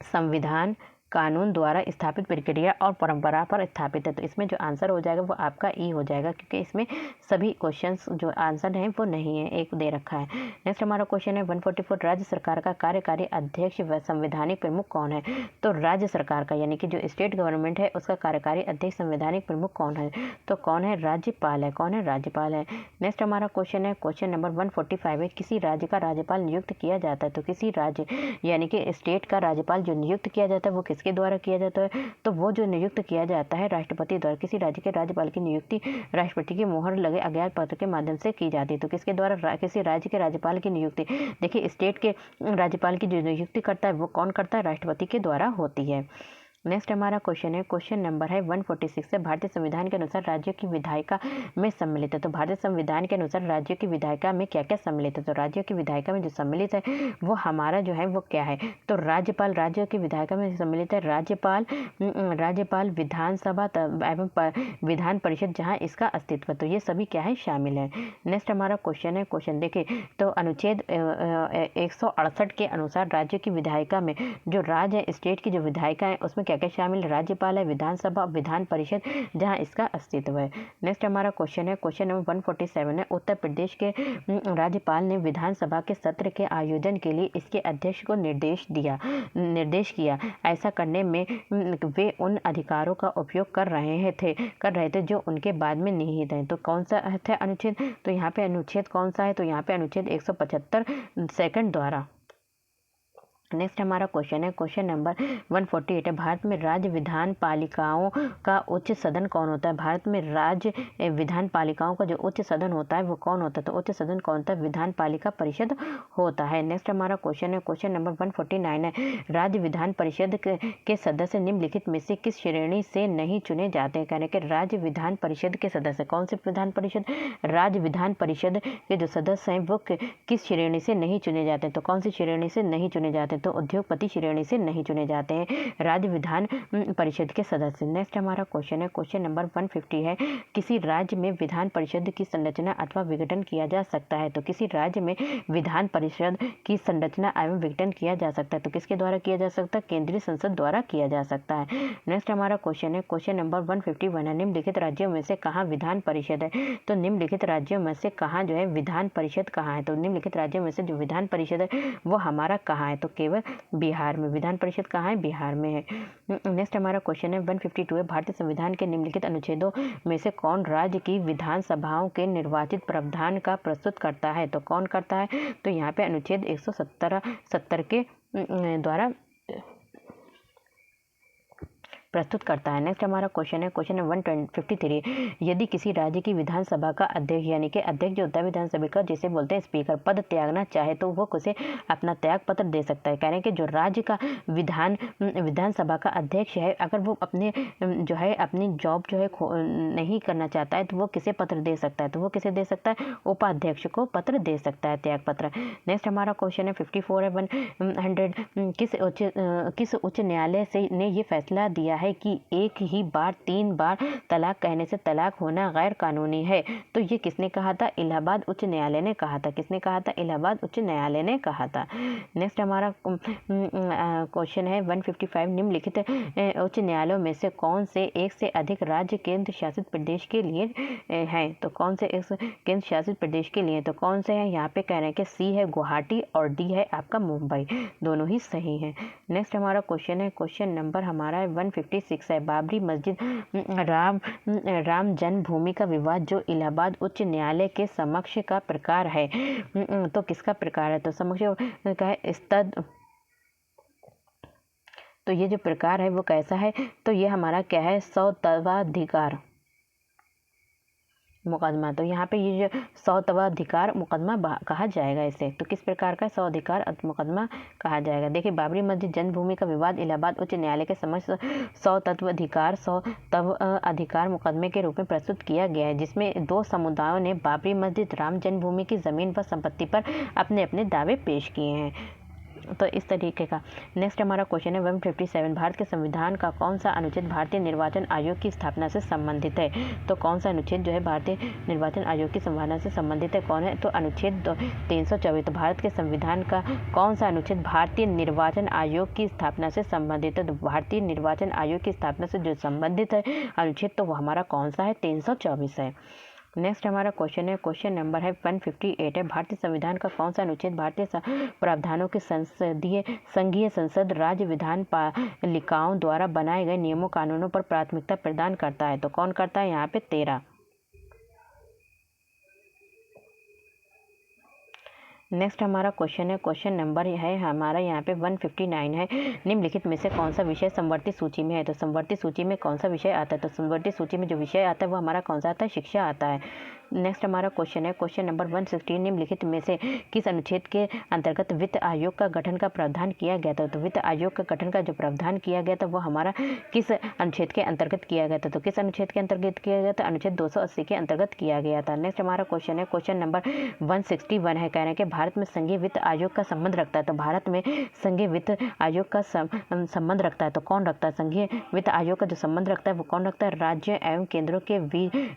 संविधान कानून द्वारा स्थापित प्रक्रिया और परंपरा पर स्थापित है। तो इसमें जो आंसर हो जाएगा वो आपका ई हो जाएगा, क्योंकि इसमें सभी क्वेश्चंस जो आंसर हैं वो नहीं है, एक दे रखा है। नेक्स्ट हमारा क्वेश्चन है 144, राज्य सरकार का कार्यकारी अध्यक्ष व संवैधानिक प्रमुख कौन है? तो राज्य सरकार का यानी कि जो स्टेट गवर्नमेंट है उसका कार्यकारी अध्यक्ष संवैधानिक प्रमुख कौन है? तो कौन है? राज्यपाल है। कौन है? राज्यपाल है। नेक्स्ट हमारा क्वेश्चन है क्वेश्चन नंबर 145 है, किसी राज्य का राज्यपाल नियुक्त किया जाता है। तो किसी राज्य यानी कि स्टेट का राज्यपाल जो नियुक्त किया जाता है वो किसके द्वारा किया जाता है? तो वो जो नियुक्त किया जाता है राष्ट्रपति द्वारा। किसी राज्य के राज्यपाल की नियुक्ति राष्ट्रपति की मोहर लगे अज्ञात पत्र के माध्यम से की जाती है। तो किसके द्वारा? किसी राज्य के राज्यपाल की नियुक्ति, देखिए स्टेट के राज्यपाल की जो नियुक्ति करता है वो कौन करता है? राष्ट्रपति के द्वारा होती है। नेक्स्ट हमारा क्वेश्चन है क्वेश्चन नंबर है 146 है, भारतीय संविधान के अनुसार राज्यों की विधायिका में सम्मिलित है। तो भारतीय संविधान के अनुसार राज्यों की विधायिका में क्या क्या सम्मिलित है? तो राज्यों की विधायिका में जो सम्मिलित है वो हमारा जो है वो क्या है? तो राज्यपाल राज्यों की विधायिका में सम्मिलित है। राज्यपाल विधानसभा एवं विधान परिषद जहाँ इसका अस्तित्व, तो ये सभी क्या है? शामिल है। नेक्स्ट हमारा क्वेश्चन है क्वेश्चन देखिए, तो अनुच्छेद 168 के अनुसार राज्यों की विधायिका में जो राज्य है स्टेट की जो विधायिका है उसमें क्या क्या शामिल? राज्यपाल है, विधानसभा, विधान परिषद जहां इसका अस्तित्व है। नेक्स्ट हमारा क्वेश्चन है क्वेश्चन नंबर 147 है, उत्तर प्रदेश के राज्यपाल ने विधानसभा के सत्र के आयोजन के लिए इसके अध्यक्ष को निर्देश किया। ऐसा करने में वे उन अधिकारों का उपयोग कर रहे थे जो उनके बाद में निहित हैं। तो कौन सा है अनुच्छेद? तो यहाँ पे अनुच्छेद कौन सा है? तो यहाँ पे अनुच्छेद 175 सेकंड द्वारा। नेक्स्ट हमारा क्वेश्चन है क्वेश्चन नंबर 148 है, भारत में राज्य विधान पालिकाओं का उच्च सदन कौन होता है? भारत में राज्य विधान पालिकाओं का जो उच्च सदन होता है वो कौन होता है? तो उच्च सदन कौन होता है? विधान पालिका परिषद होता है। नेक्स्ट हमारा क्वेश्चन है क्वेश्चन नंबर 149 है, राज्य विधान परिषद के सदस्य निम्नलिखित में से किस श्रेणी से नहीं चुने जाते हैं? कहने के राज्य विधान परिषद के सदस्य, कौन से विधान परिषद? राज्य विधान परिषद के जो सदस्य हैं वो किस श्रेणी से नहीं चुने जाते हैं? तो कौन सी श्रेणी से नहीं चुने जाते हैं? तो उद्योगपति श्रेणी से नहीं चुने जाते हैं राज्य विधान परिषद के सदस्य। नेक्स्ट हमारा क्वेश्चन है क्वेश्चन नंबर 150 है, किसी राज्य में विधान परिषद की संरचना अथवा विघटन किया जा सकता है। तो किसी राज्य में विधान परिषद की संरचना एवं विघटन किया जा सकता है। तो किसके द्वारा किया जा सकता है? केंद्रीय संसद द्वारा किया जा सकता है। नेक्स्ट हमारा क्वेश्चन है क्वेश्चन नंबर 151 है, निम्नलिखित राज्यों में से कहाँ विधान परिषद है? तो निम्नलिखित राज्यों में से कहाँ जो है विधान परिषद कहाँ है? तो निम्नलिखित राज्यों में से जो विधान परिषद है वो हमारा कहाँ है? तो केवल बिहार में। विधान परिषद कहाँ है? बिहार में है। नेक्स्ट हमारा क्वेश्चन है 152 है, भारतीय संविधान के निम्नलिखित अनुच्छेदों में से कौन राज्य की विधानसभाओं के निर्वाचित प्रावधान का प्रस्तुत करता है? तो कौन करता है? तो यहाँ पे अनुच्छेद 170 के द्वारा प्रस्तुत करता है। नेक्स्ट हमारा क्वेश्चन है क्वेश्चन 153, यदि किसी राज्य की विधानसभा का अध्यक्ष यानी कि अध्यक्ष जो होता है विधानसभा का, जिसे बोलते हैं स्पीकर, पद त्यागना चाहे तो वो उसे अपना त्याग पत्र दे सकता है। कह रहे हैं कि जो राज्य का विधानसभा का अध्यक्ष है अगर वो अपने जो है अपनी जॉब जो है नहीं करना चाहता है तो वो किसे पत्र दे सकता है? तो वो किसे दे सकता है? उपाध्यक्ष को पत्र दे सकता है, त्याग पत्र। नेक्स्ट हमारा क्वेश्चन है 54 है 100, किस उच्च न्यायालय से ने ये फैसला दिया है कि एक ही बार 3 बार तलाक कहने से तलाक होना गैर कानूनी है? तो ये किसने कहा था? इलाहाबाद उच्च न्यायालय ने कहा था। किसने कहा था? इलाहाबाद उच्च न्यायालय ने कहा था। नेक्स्ट हमारा क्वेश्चन है 155, निम्नलिखित उच्च न्यायालयों में से कौन से एक से अधिक राज्य केंद्र शासित प्रदेश के लिए हैं? तो कौन से एक केंद्र शासित प्रदेश के लिए? तो कौन से हैं? यहाँ पे कह रहे हैं कि सी है गुवाहाटी और डी है आपका मुंबई, दोनों ही सही हैं। नेक्स्ट हमारा क्वेश्चन है क्वेश्चन नंबर हमारा है 156 है, बाबरी मस्जिद राम जन्मभूमि का विवाद जो इलाहाबाद उच्च न्यायालय के समक्ष का प्रकार है, तो किसका प्रकार है? तो समक्ष का है तो ये जो प्रकार है वो कैसा है? तो ये हमारा क्या है? सौतवाधिकार मुकदमा। तो यहाँ पे ये जो सौतवाधिकार मुकदमा कहा जाएगा इसे। तो किस प्रकार का? सौअधिकार मुकदमा कहा जाएगा। देखिए बाबरी मस्जिद जन्मभूमि का विवाद इलाहाबाद उच्च न्यायालय के समक्ष सौतवाधिकार मुकदमे के रूप में प्रस्तुत किया गया है, जिसमें 2 समुदायों ने बाबरी मस्जिद राम जन्मभूमि की जमीन व संपत्ति पर अपने अपने दावे पेश किए हैं। तो इस तरीके का। नेक्स्ट हमारा क्वेश्चन है 157, भारत के संविधान का कौन सा अनुच्छेद भारतीय निर्वाचन आयोग की स्थापना से संबंधित है? तो कौन सा अनुच्छेद जो है भारतीय निर्वाचन आयोग की संभावना से संबंधित है, कौन है? तो अनुच्छेद 324। तो भारत के संविधान का कौन सा अनुच्छेद भारतीय निर्वाचन आयोग की स्थापना से संबंधित है? तो भारतीय निर्वाचन आयोग की स्थापना से जो संबंधित है अनुच्छेद, तो वो हमारा कौन सा है? 324 है। नेक्स्ट हमारा क्वेश्चन है, क्वेश्चन नंबर है 158 है, भारतीय संविधान का कौन सा अनुच्छेद भारतीय प्रावधानों के संघीय संसद राज्य विधान पालिकाओं द्वारा बनाए गए नियमों कानूनों पर प्राथमिकता प्रदान करता है? तो कौन करता है यहाँ पे? 13। नेक्स्ट हमारा क्वेश्चन है, क्वेश्चन नंबर है हमारा यहाँ पे 159 है, निम्नलिखित में से कौन सा विषय समवर्ती सूची में है? तो समवर्ती सूची में कौन सा विषय आता है? तो समवर्ती सूची में जो विषय आता है वो हमारा कौन सा आता है? शिक्षा आता है। नेक्स्ट हमारा क्वेश्चन है, क्वेश्चन नंबर 116, निम्नलिखित में से किस अनुच्छेद के अंतर्गत वित्त आयोग का गठन का प्रावधान किया गया था? तो वित्त आयोग का गठन का जो प्रावधान किया गया था वो हमारा किस अनुच्छेद के अंतर्गत किया गया था? तो किस अनुच्छेद के अंतर्गत किया गया था? अनुच्छेद 280 के अंतर्गत किया गया था। नेक्स्ट हमारा क्वेश्चन है, क्वेश्चन नंबर 161 है, कह रहे हैं कि भारत में संघीय वित्त आयोग का संबंध रखता है? तो भारत में संघीय वित्त आयोग का संबंध रखता है, तो कौन रखता है? संघीय वित्त आयोग का जो संबंध रखता है वो कौन रखता है? राज्य एवं केंद्रों के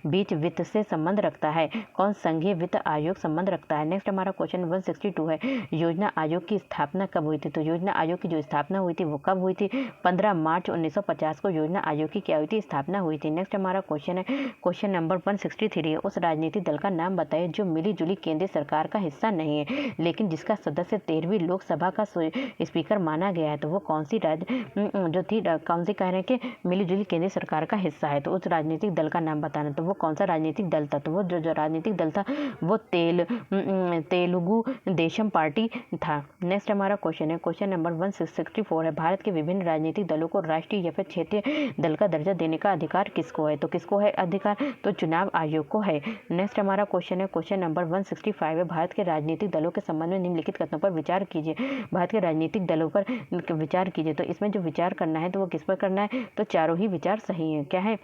बीच वित्त से संबंध रखता है। कौन? संघीय वित्त आयोग संबंध रखता है। नेक्स्ट हमारा क्वेश्चन 162 है, योजना आयोग की स्थापना कब हुई थी? तो योजना आयोग की जो स्थापना हुई थी वो कब हुई थी? 15 मार्च 1950 को योजना आयोग की क्या हुई थी? स्थापना हुई थी। नेक्स्ट हमारा क्वेश्चन है, क्वेश्चन नंबर 163 है, उस राजनीतिक दल का नाम बताइए जो मिली जुली केंद्रीय सरकार का हिस्सा नहीं है लेकिन जिसका सदस्य 13वीं लोकसभा का स्पीकर माना गया है? तो वो कौन सी जो थी, कौन सी कह रहे हैं कि मिली जुली केंद्रीय सरकार का हिस्सा है? तो उस राजनीतिक दल का नाम बताना। तो वो कौन सा राजनीतिक दल था? तो वो जो राजनीतिक दल था वो तेलुगु देशम पार्टी था। नेक्स्ट हमारा क्वेश्चन है, क्वेश्चन नंबर 164 है, भारत के विभिन्न राजनीतिक दलों को राष्ट्रीय या फिर क्षेत्रीय दल का दर्जा देने का अधिकार किसको है? तो किसको है अधिकार? तो चुनाव आयोग को है। नेक्स्ट हमारा क्वेश्चन है, क्वेश्चन नंबर 165 है, भारत के राजनीतिक दलों के संबंध में निम्नलिखित कथनों पर विचार कीजिए। भारत के राजनीतिक दलों पर विचार कीजिए। तो इसमें जो विचार करना है तो वो किस पर करना है? तो चारों ही विचार सही है। क्या है?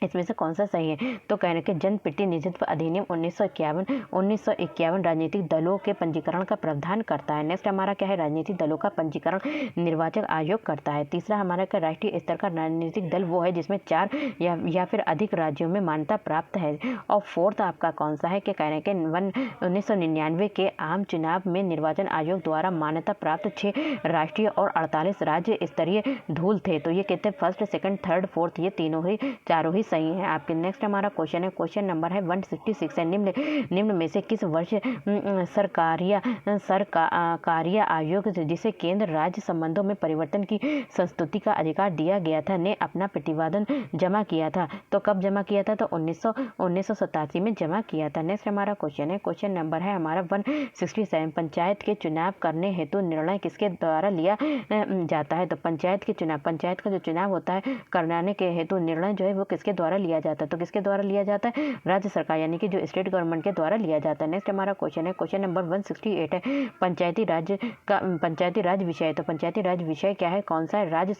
इसमें से कौन सा सही है? तो कह रहे हैं कि जनप्रतिनिधित्व अधिनियम 1951 राजनीतिक दलों के पंजीकरण का प्रावधान करता है। नेक्स्ट हमारा क्या है? राजनीतिक दलों का पंजीकरण निर्वाचन आयोग करता है। तीसरा हमारा का राष्ट्रीय स्तर का राजनीतिक दल वो है जिसमें 4 या फिर अधिक राज्यों में मान्यता प्राप्त है। और फोर्थ आपका कौन सा है? कि कह रहे हैं कि 1999 के आम चुनाव में निर्वाचन आयोग द्वारा मान्यता प्राप्त 6 राष्ट्रीय और 48 राज्य स्तरीय धूल थे। तो ये कहते हैं फर्स्ट, सेकंड, थर्ड, फोर्थ, ये चारों ही सही है आपके। नेक्स्ट हमारा क्वेश्चन है, क्वेश्चन नंबर है 166 है, निम्न में से किस वर्ष सरकारिया आयोग जिसे केंद्र राज्य संबंधों में परिवर्तन की संस्तुति का अधिकार दिया गया था ने अपना प्रतिवेदन जमा किया था? तो कब जमा किया था? तो 1987 में जमा किया था। नेक्स्ट हमारा क्वेश्चन है, क्वेश्चन नंबर है हमारा 167, पंचायत के चुनाव करने हेतु निर्णय किसके द्वारा लिया जाता है? तो पंचायत का जो चुनाव होता है कराने के हेतु निर्णय जो है वो किसके द्वारा लिया जाता है? तो किसके द्वारा लिया जाता है? राज्य सरकार यानी कि जो स्टेट गवर्नमेंट के द्वारा लिया जाता है। नेक्स्ट हमारा क्वेश्चन है, क्वेश्चन नंबर 168 है, पंचायती राज विषय। तो पंचायती राज विषय क्या है? कौन सा है? राज्य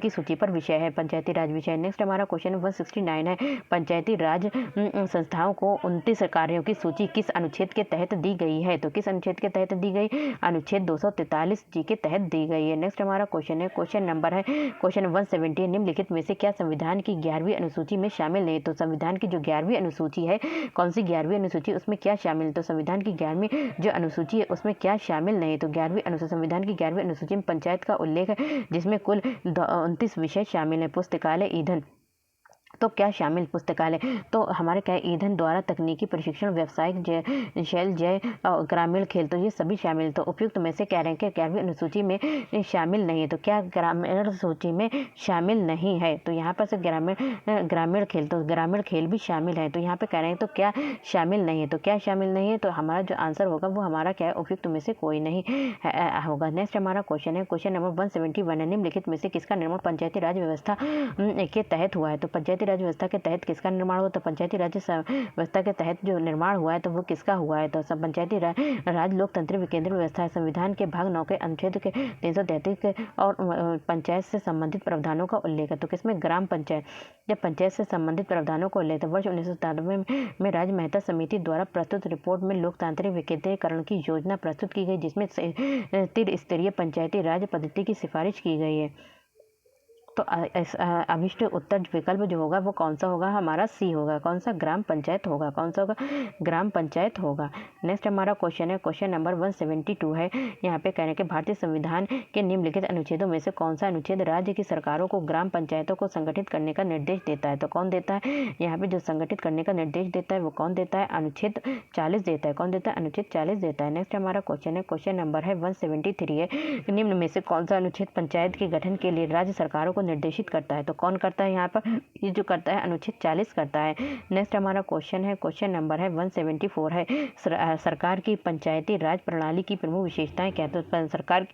की सूची पर विषय है पंचायती राज विषय। नेक्स्ट हमारा क्वेश्चन 169 है, पंचायती राज संस्थाओं को 29 कार्यों की सूची किस अनुच्छेद के तहत दी गई है? तो किस अनुच्छेद के तहत दी गई? अनुच्छेद 243 जी के तहत दी गई है। नेक्स्ट हमारा क्वेश्चन है, क्वेश्चन नंबर है क्वेश्चन 170, निम्नलिखित में से क्या संविधान की 11वीं अनुसूची में शामिल नहीं? तो संविधान की जो 11वीं अनुसूची है, कौन सी 11वीं अनुसूची, उसमें क्या शामिल है? तो संविधान की 11वीं जो अनुसूची है उसमें क्या शामिल नहीं? तो 11वीं अनुसूची, संविधान की 11वीं अनुसूची में पंचायत का उल्लेख है जिसमें कुल 29 विषय शामिल है। पुस्तकालय, ईंधन, तो क्या शामिल? पुस्तकालय, तो हमारे क्या ईंधन द्वारा तकनीकी प्रशिक्षण, व्यावसायिक शैल, जय, ग्रामीण खेल, तो ये सभी शामिल। तो उपयुक्त में से कह रहे हैं कि 11वीं अनुसूची में शामिल नहीं है। तो क्या ग्रामीण सूची में शामिल नहीं है? तो यहाँ पर से ग्रामीण खेल, तो ग्रामीण खेल भी शामिल है। तो यहाँ पे कह रहे हैं तो क्या शामिल नहीं है? तो क्या शामिल नहीं है? तो हमारा जो आंसर होगा वो हमारा क्या है? उपयुक्त में से कोई नहीं होगा। नेक्स्ट हमारा क्वेश्चन है, क्वेश्चन नंबर 171 है, निम्नलिखित में से किसका निर्माण पंचायती राज व्यवस्था के तहत हुआ है? तो पंचायती राज व्यवस्था के तहत किसका निर्माण हुआ? तो पंचायती राज व्यवस्था के तहत जो निर्माण हुआ है तो वो किसका हुआ है? तो पंचायती राज लोकतंत्र विकेंद्र व्यवस्था है। संविधान के भाग 9 के अनुच्छेद के 333 और पंचायत से संबंधित प्रावधानों का उल्लेख है। तो किसमें? ग्राम पंचायत। जब पंचायत से संबंधित प्रावधानों को उल्लेख, वर्ष 1997 में राज मेहता समिति द्वारा प्रस्तुत रिपोर्ट में लोकतांत्रिक विकेंद्रीकरण की योजना प्रस्तुत की गई, जिसमें त्रिस्तरीय पंचायती राज पद्धति की सिफारिश की गई है। तो अभिष्ट उत्तर विकल्प जो होगा वो कौन सा होगा? हमारा सी होगा। कौन सा? ग्राम पंचायत होगा। कौन सा होगा? ग्राम पंचायत होगा। नेक्स्ट हमारा क्वेश्चन है, क्वेश्चन नंबर 172 है। यहाँ पे कह रहे हैं कि भारतीय संविधान के निम्नलिखित अनुच्छेदों में से कौन सा अनुच्छेद राज्य की सरकारों को ग्राम पंचायतों को संगठित करने का निर्देश देता है? तो कौन देता है? यहाँ पे जो संगठित करने का निर्देश देता है वो कौन देता है? अनुच्छेद 40 देता है। कौन देता है? अनुच्छेद 40 देता है। नेक्स्ट हमारा क्वेश्चन है, क्वेश्चन नंबर है 173 है। निम्न में से कौन सा अनुच्छेद पंचायत के गठन के लिए राज्य सरकारों को निर्देशित करता है? तो कौन करता है यहाँ पर? ये जो करता है अनुच्छेद 40 करता है। नेक्स्ट हमारा क्वेश्चन है, क्वेश्चन नंबर है 174 है। सरकार की पंचायती राज प्रणाली की प्रमुख विशेषताएं क्या है? तो सरकार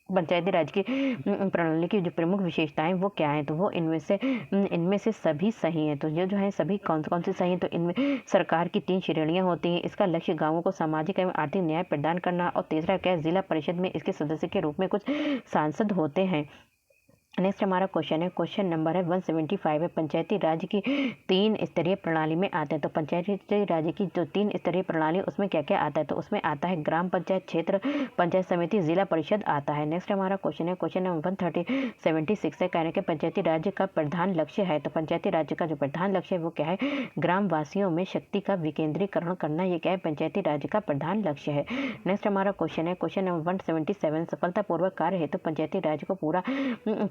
पंचायती राज की प्रणाली की जो प्रमुख विशेषताएं वो क्या है? तो वो इनमें से सभी सही हैं। तो ये जो है सभी कौन सी सही हैं? तो इनमें सरकार की 3 श्रेणियां होती हैं। इसका लक्ष्य गांवों को सामाजिक एवं आर्थिक न्याय प्रदान करना, और तीसरा क्या है? जिला परिषद में इसके सदस्य के रूप में कुछ सांसद होते हैं। नेक्स्ट हमारा क्वेश्चन है, क्वेश्चन नंबर है 175 है। पंचायती राज की 3 स्तरीय प्रणाली में आते हैं। तो पंचायती राज की जो 3 स्तरीय प्रणाली उसमें क्या क्या आता है? तो उसमें आता है ग्राम पंचायत, क्षेत्र पंचायत समिति, जिला परिषद आता है। नेक्स्ट हमारा क्वेश्चन है, क्वेश्चन नंबर 176 है। कहने के पंचायती राज्य का प्रधान लक्ष्य है। तो पंचायती राज्य का जो प्रधान लक्ष्य है वो क्या है? ग्राम वासियों में शक्ति का विकेंद्रीकरण करना। ये क्या है? पंचायती राज्य का प्रधान लक्ष्य है। नेक्स्ट हमारा क्वेश्चन है, क्वेश्चन नंबर 177 सफलतापूर्वक कार्य हेतु पंचायती राज्य को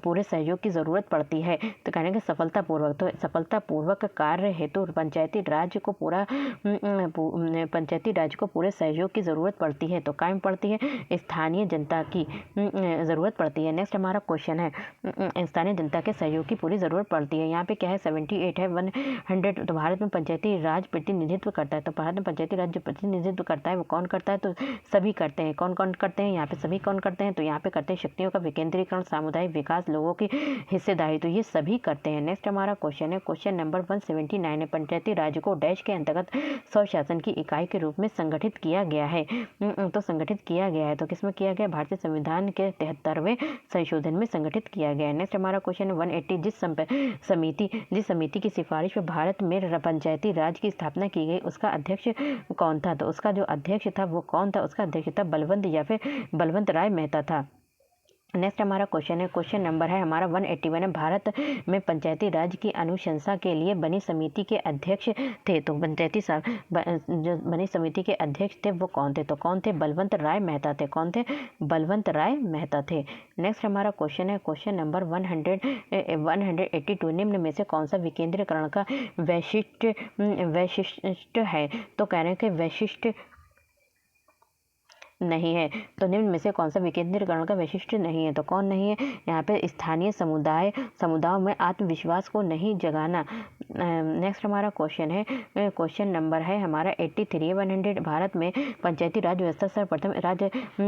पूरे सहयोग की जरूरत पड़ती है। तो कहने के सफलतापूर्वक, तो सफलतापूर्वक कार्य हेतु पंचायती राज्य को पूरे सहयोग की जरूरत पड़ती है। तो कायम पड़ती है? स्थानीय जनता की जरूरत पड़ती है। नेक्स्ट हमारा क्वेश्चन है, स्थानीय जनता के सहयोग की पूरी जरूरत पड़ती है। यहाँ पे क्या है? 78 है। 100 तो भारत में पंचायती राज प्रतिनिधित्व करता है। तो भारत में पंचायती राज जो प्रतिनिधित्व करता है वो कौन करता है? तो सभी करते हैं। कौन कौन करते हैं? यहाँ पे सभी कौन करते हैं? तो यहाँ पे करते हैं शक्तियों का विकेंद्रीकरण, सामुदायिक विकास, लोगों की हिस्सेदारी। तो ये सभी करते हैं। नेक्स्ट हमारा क्वेश्चन है, क्वेश्चन नंबर 179 है। पंचायती राज को डैश के अंतर्गत स्वशासन की इकाई के रूप में संगठित किया गया है। तो संगठित किया गया है तो किसमें किया गया? भारतीय संविधान के 73वें संशोधन में संगठित किया गया है। नेक्स्ट हमारा क्वेश्चन है 180, जिस समिति की सिफारिश पर भारत में पंचायती राज की स्थापना की गई उसका अध्यक्ष कौन था? तो उसका जो अध्यक्ष था वो कौन था? उसका अध्यक्ष था बलवंत राय मेहता था। नेक्स्ट हमारा क्वेश्चन है, क्वेश्चन नंबर है हमारा 181 है। भारत में पंचायती राज की अनुशंसा के लिए बनी समिति के अध्यक्ष थे। तो जो बनी समिति के अध्यक्ष थे वो कौन थे? तो कौन थे? बलवंत राय मेहता थे। कौन थे? बलवंत राय मेहता थे। नेक्स्ट हमारा क्वेश्चन है, क्वेश्चन नंबर 182 निम्न में से कौन सा विकेंद्रीकरण का वैशिष्ट है? तो कह रहे हैं कि वैशिष्ट नहीं है। तो निम्न में से कौन सा विकेंद्रीकरण का वैशिष्ट्य नहीं है? तो कौन नहीं है? यहाँ पे स्थानीय समुदायों में आत्मविश्वास को नहीं जगाना। नेक्स्ट हमारा क्वेश्चन है, क्वेश्चन नंबर है हमारा 83 100। भारत में पंचायती राज व्यवस्था सर्वप्रथम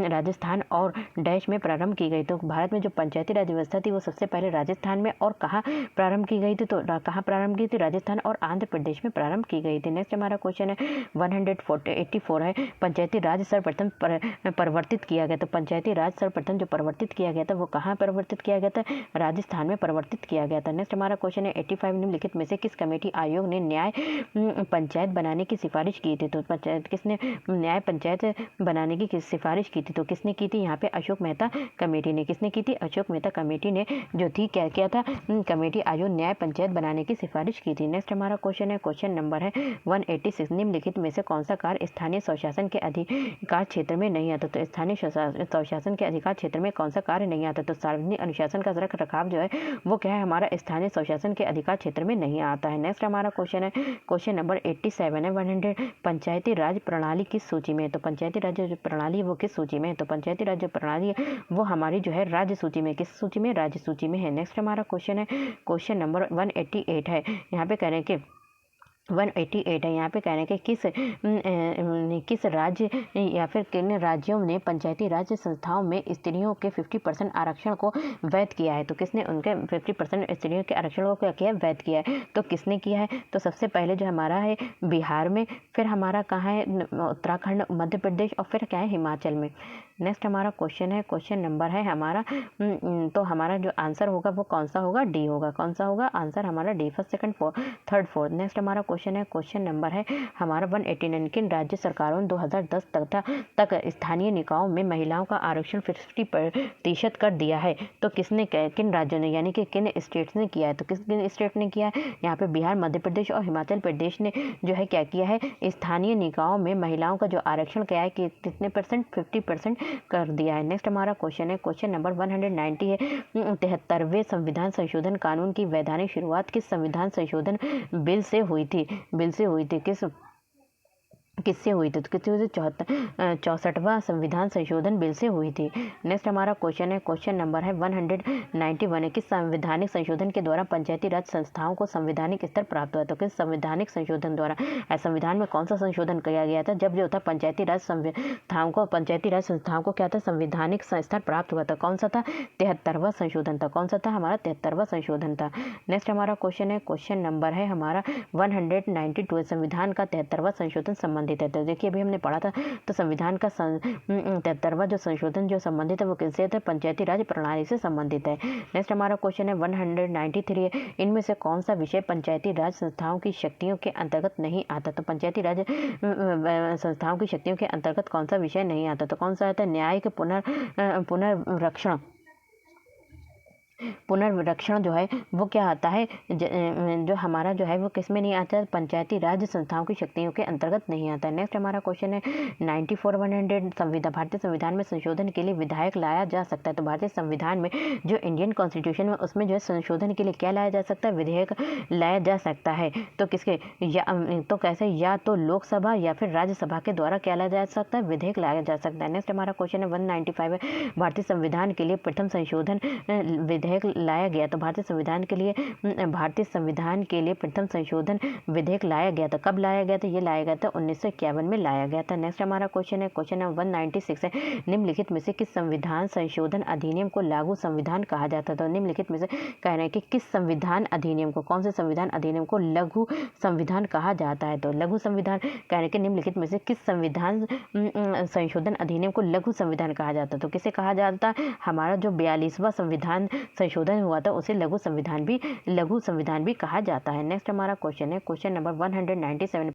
राजस्थान और डैश में प्रारंभ की गई। तो भारत में जो पंचायती राज व्यवस्था थी वो सबसे पहले राजस्थान में और कहाँ प्रारंभ की गई थी? तो कहाँ प्रारंभ की थी? राजस्थान और आंध्र प्रदेश में प्रारंभ की गई थी। नेक्स्ट हमारा क्वेश्चन है 184 है। पंचायती राज सर्वप्रथम परिवर्तित किया गया। तो पंचायती राज सर्वप्रथम जो परिवर्तित किया गया था वो कहाँ परिवर्तित किया गया था? राजस्थान में परिवर्तित किया गया था। नेक्स्ट हमारा क्वेश्चन है 85 निम्नलिखित में से किस कमेटी आयोग ने न्याय पंचायत बनाने की सिफारिश की थी? तो किसने न्याय पंचायत बनाने की सिफारिश की थी? तो किसने की थी? यहाँ पे अशोक मेहता कमेटी ने। किसने की थी? अशोक मेहता कमेटी ने जो थी क्या किया था? कमेटी आयोग न्याय पंचायत बनाने की सिफारिश की थी। नेक्स्ट हमारा क्वेश्चन है, क्वेश्चन नंबर है 186 निम्नलिखित में से कौन सा कार्य स्थानीय स्वशासन के अधिकार क्षेत्र में नहीं आता? तो स्थानीय स्वशासन के अधिकार क्षेत्र में कौन सा कार्य नहीं आता? तो सार्वजनिक अनुशासन का रख रखाव जो है वो क्या है? हमारा स्थानीय स्वशासन के अधिकार क्षेत्र में नहीं आता है। नेक्स्ट हमारा क्वेश्चन है, क्वेश्चन नंबर 87 है 100। पंचायती राज प्रणाली किस सूची में है? तो पंचायती राज जो प्रणाली है वो किस सूची में है? तो पंचायती राज प्रणाली है वो हमारी जो है राज्य सूची में। किस सूची में? राज्य सूची में है। नेक्स्ट हमारा क्वेश्चन है, क्वेश्चन नंबर 188 है। यहाँ पे कह रहे हैं कि 188 है। यहाँ पे कह रहे हैं कि किस राज्य या फिर किन राज्यों ने पंचायती राज संस्थाओं में स्त्रियों के 50% आरक्षण को वैध किया है। तो किसने उनके 50% स्त्रियों के आरक्षण को क्या किया है, वैध किया है। तो किसने किया है, तो सबसे पहले जो हमारा है बिहार में, फिर हमारा कहाँ है उत्तराखंड, मध्य प्रदेश, और फिर क्या है हिमाचल में। नेक्स्ट हमारा क्वेश्चन है, क्वेश्चन नंबर है हमारा तो हमारा जो आंसर होगा वो कौन सा होगा, डी होगा। कौन सा होगा आंसर हमारा, D, first second third fourth. Next हमारा क्वेश्चन है, क्वेश्चन नंबर है हमारा 189, किन राज्य सरकारों ने 2010 तक स्थानीय निकायों में महिलाओं का आरक्षण 50% कर दिया है। तो किसने, किन राज्यों ने, यानी कि किन स्टेट्स ने किया है। तो किन स्टेट ने किया है, यहाँ पे बिहार, मध्य प्रदेश और हिमाचल प्रदेश ने जो है क्या किया है, स्थानीय निकायों में महिलाओं का जो आरक्षण क्या है कि कितने परसेंट, 50% कर दिया है। नेक्स्ट हमारा क्वेश्चन है, क्वेश्चन नंबर 190 है 73वें संविधान संशोधन कानून की वैधानिक शुरुआत किस संविधान संशोधन बिल से हुई थी, किससे हुई थी, तो किससे हुई थी, 64वां संविधान संशोधन बिल से हुई थी। नेक्स्ट हमारा क्वेश्चन है, क्वेश्चन नंबर है 191 है, किस संवैधानिक संशोधन के द्वारा पंचायती राज संस्थाओं को संवैधानिक स्तर प्राप्त हुआ। तो किस संवैधानिक संशोधन द्वारा, संविधान में कौन सा संशोधन किया गया था, जब जो था पंचायती राज संस्थाओं को क्या था, संवैधानिक स्तर प्राप्त हुआ था। कौन सा था, 73वां संशोधन था। कौन सा था हमारा, 73वां संशोधन था। नेक्स्ट हमारा क्वेश्चन है, क्वेश्चन नंबर है हमारा 192, संविधान का 73वां संशोधन संबंधित है। तो देखिए अभी हमने पढ़ा था, तो संविधान का 73वां जो संशोधन जो संबंधित है वो किससे है, पंचायती राज प्रणाली से संबंधित है। नेक्स्ट हमारा क्वेश्चन है 193 है, इनमें से कौन सा विषय पंचायती राज संस्थाओं की शक्तियों के अंतर्गत नहीं आता। तो पंचायती राज संस्थाओं की शक्तियों के अंतर्गत कौन सा विषय नहीं आता। तो कौन सा आता है, न्यायिक पुनर्विरक्षण जो है वो क्या आता है, जो हमारा जो है वो किस में नहीं आता, पंचायती राज संस्थाओं की शक्तियों के अंतर्गत नहीं आता है। नेक्स्ट हमारा क्वेश्चन है 94 भारतीय संविधान में संशोधन के लिए विधायक लाया जा सकता है। तो भारतीय संविधान में जो इंडियन कॉन्स्टिट्यूशन में उसमें जो है संशोधन के लिए क्या लाया जा सकता है, विधेयक लाया जा सकता है। तो किसके, तो कैसे, या तो लोकसभा या फिर राज्यसभा के द्वारा क्या लाया जा सकता है, विधेयक लाया जा सकता है। नेक्स्ट हमारा क्वेश्चन है 195 है, भारतीय संविधान के लिए प्रथम संशोधन विधेयक लाया गया। तो भारतीय संविधान के लिए प्रथम संशोधन विधेयक लाया गया था। कब लाया गया था, ये लाया गया था 1951 में लाया गया था। नेक्स्ट हमारा क्वेश्चन है, क्वेश्चन नंबर 196 है, निम्नलिखित में से किस संविधान संशोधन अधिनियम को लागू संविधान कहा जाता था। निम्नलिखित में से कह रहे हैं कि किस संविधान अधिनियम को, कौन से संविधान अधिनियम को लघु संविधान कहा जाता है। तो लघु संविधान कह रहे हैं कि निम्नलिखित में से किस संविधान संशोधन अधिनियम को लघु संविधान कहा जाता है। तो किसे कहा जाता है, हमारा जो 42वां संविधान संशोधन हुआ था उसे लघु संविधान भी कहा जाता है। नेक्स्ट हमारा क्वेश्चन है, क्वेश्चन नंबर 197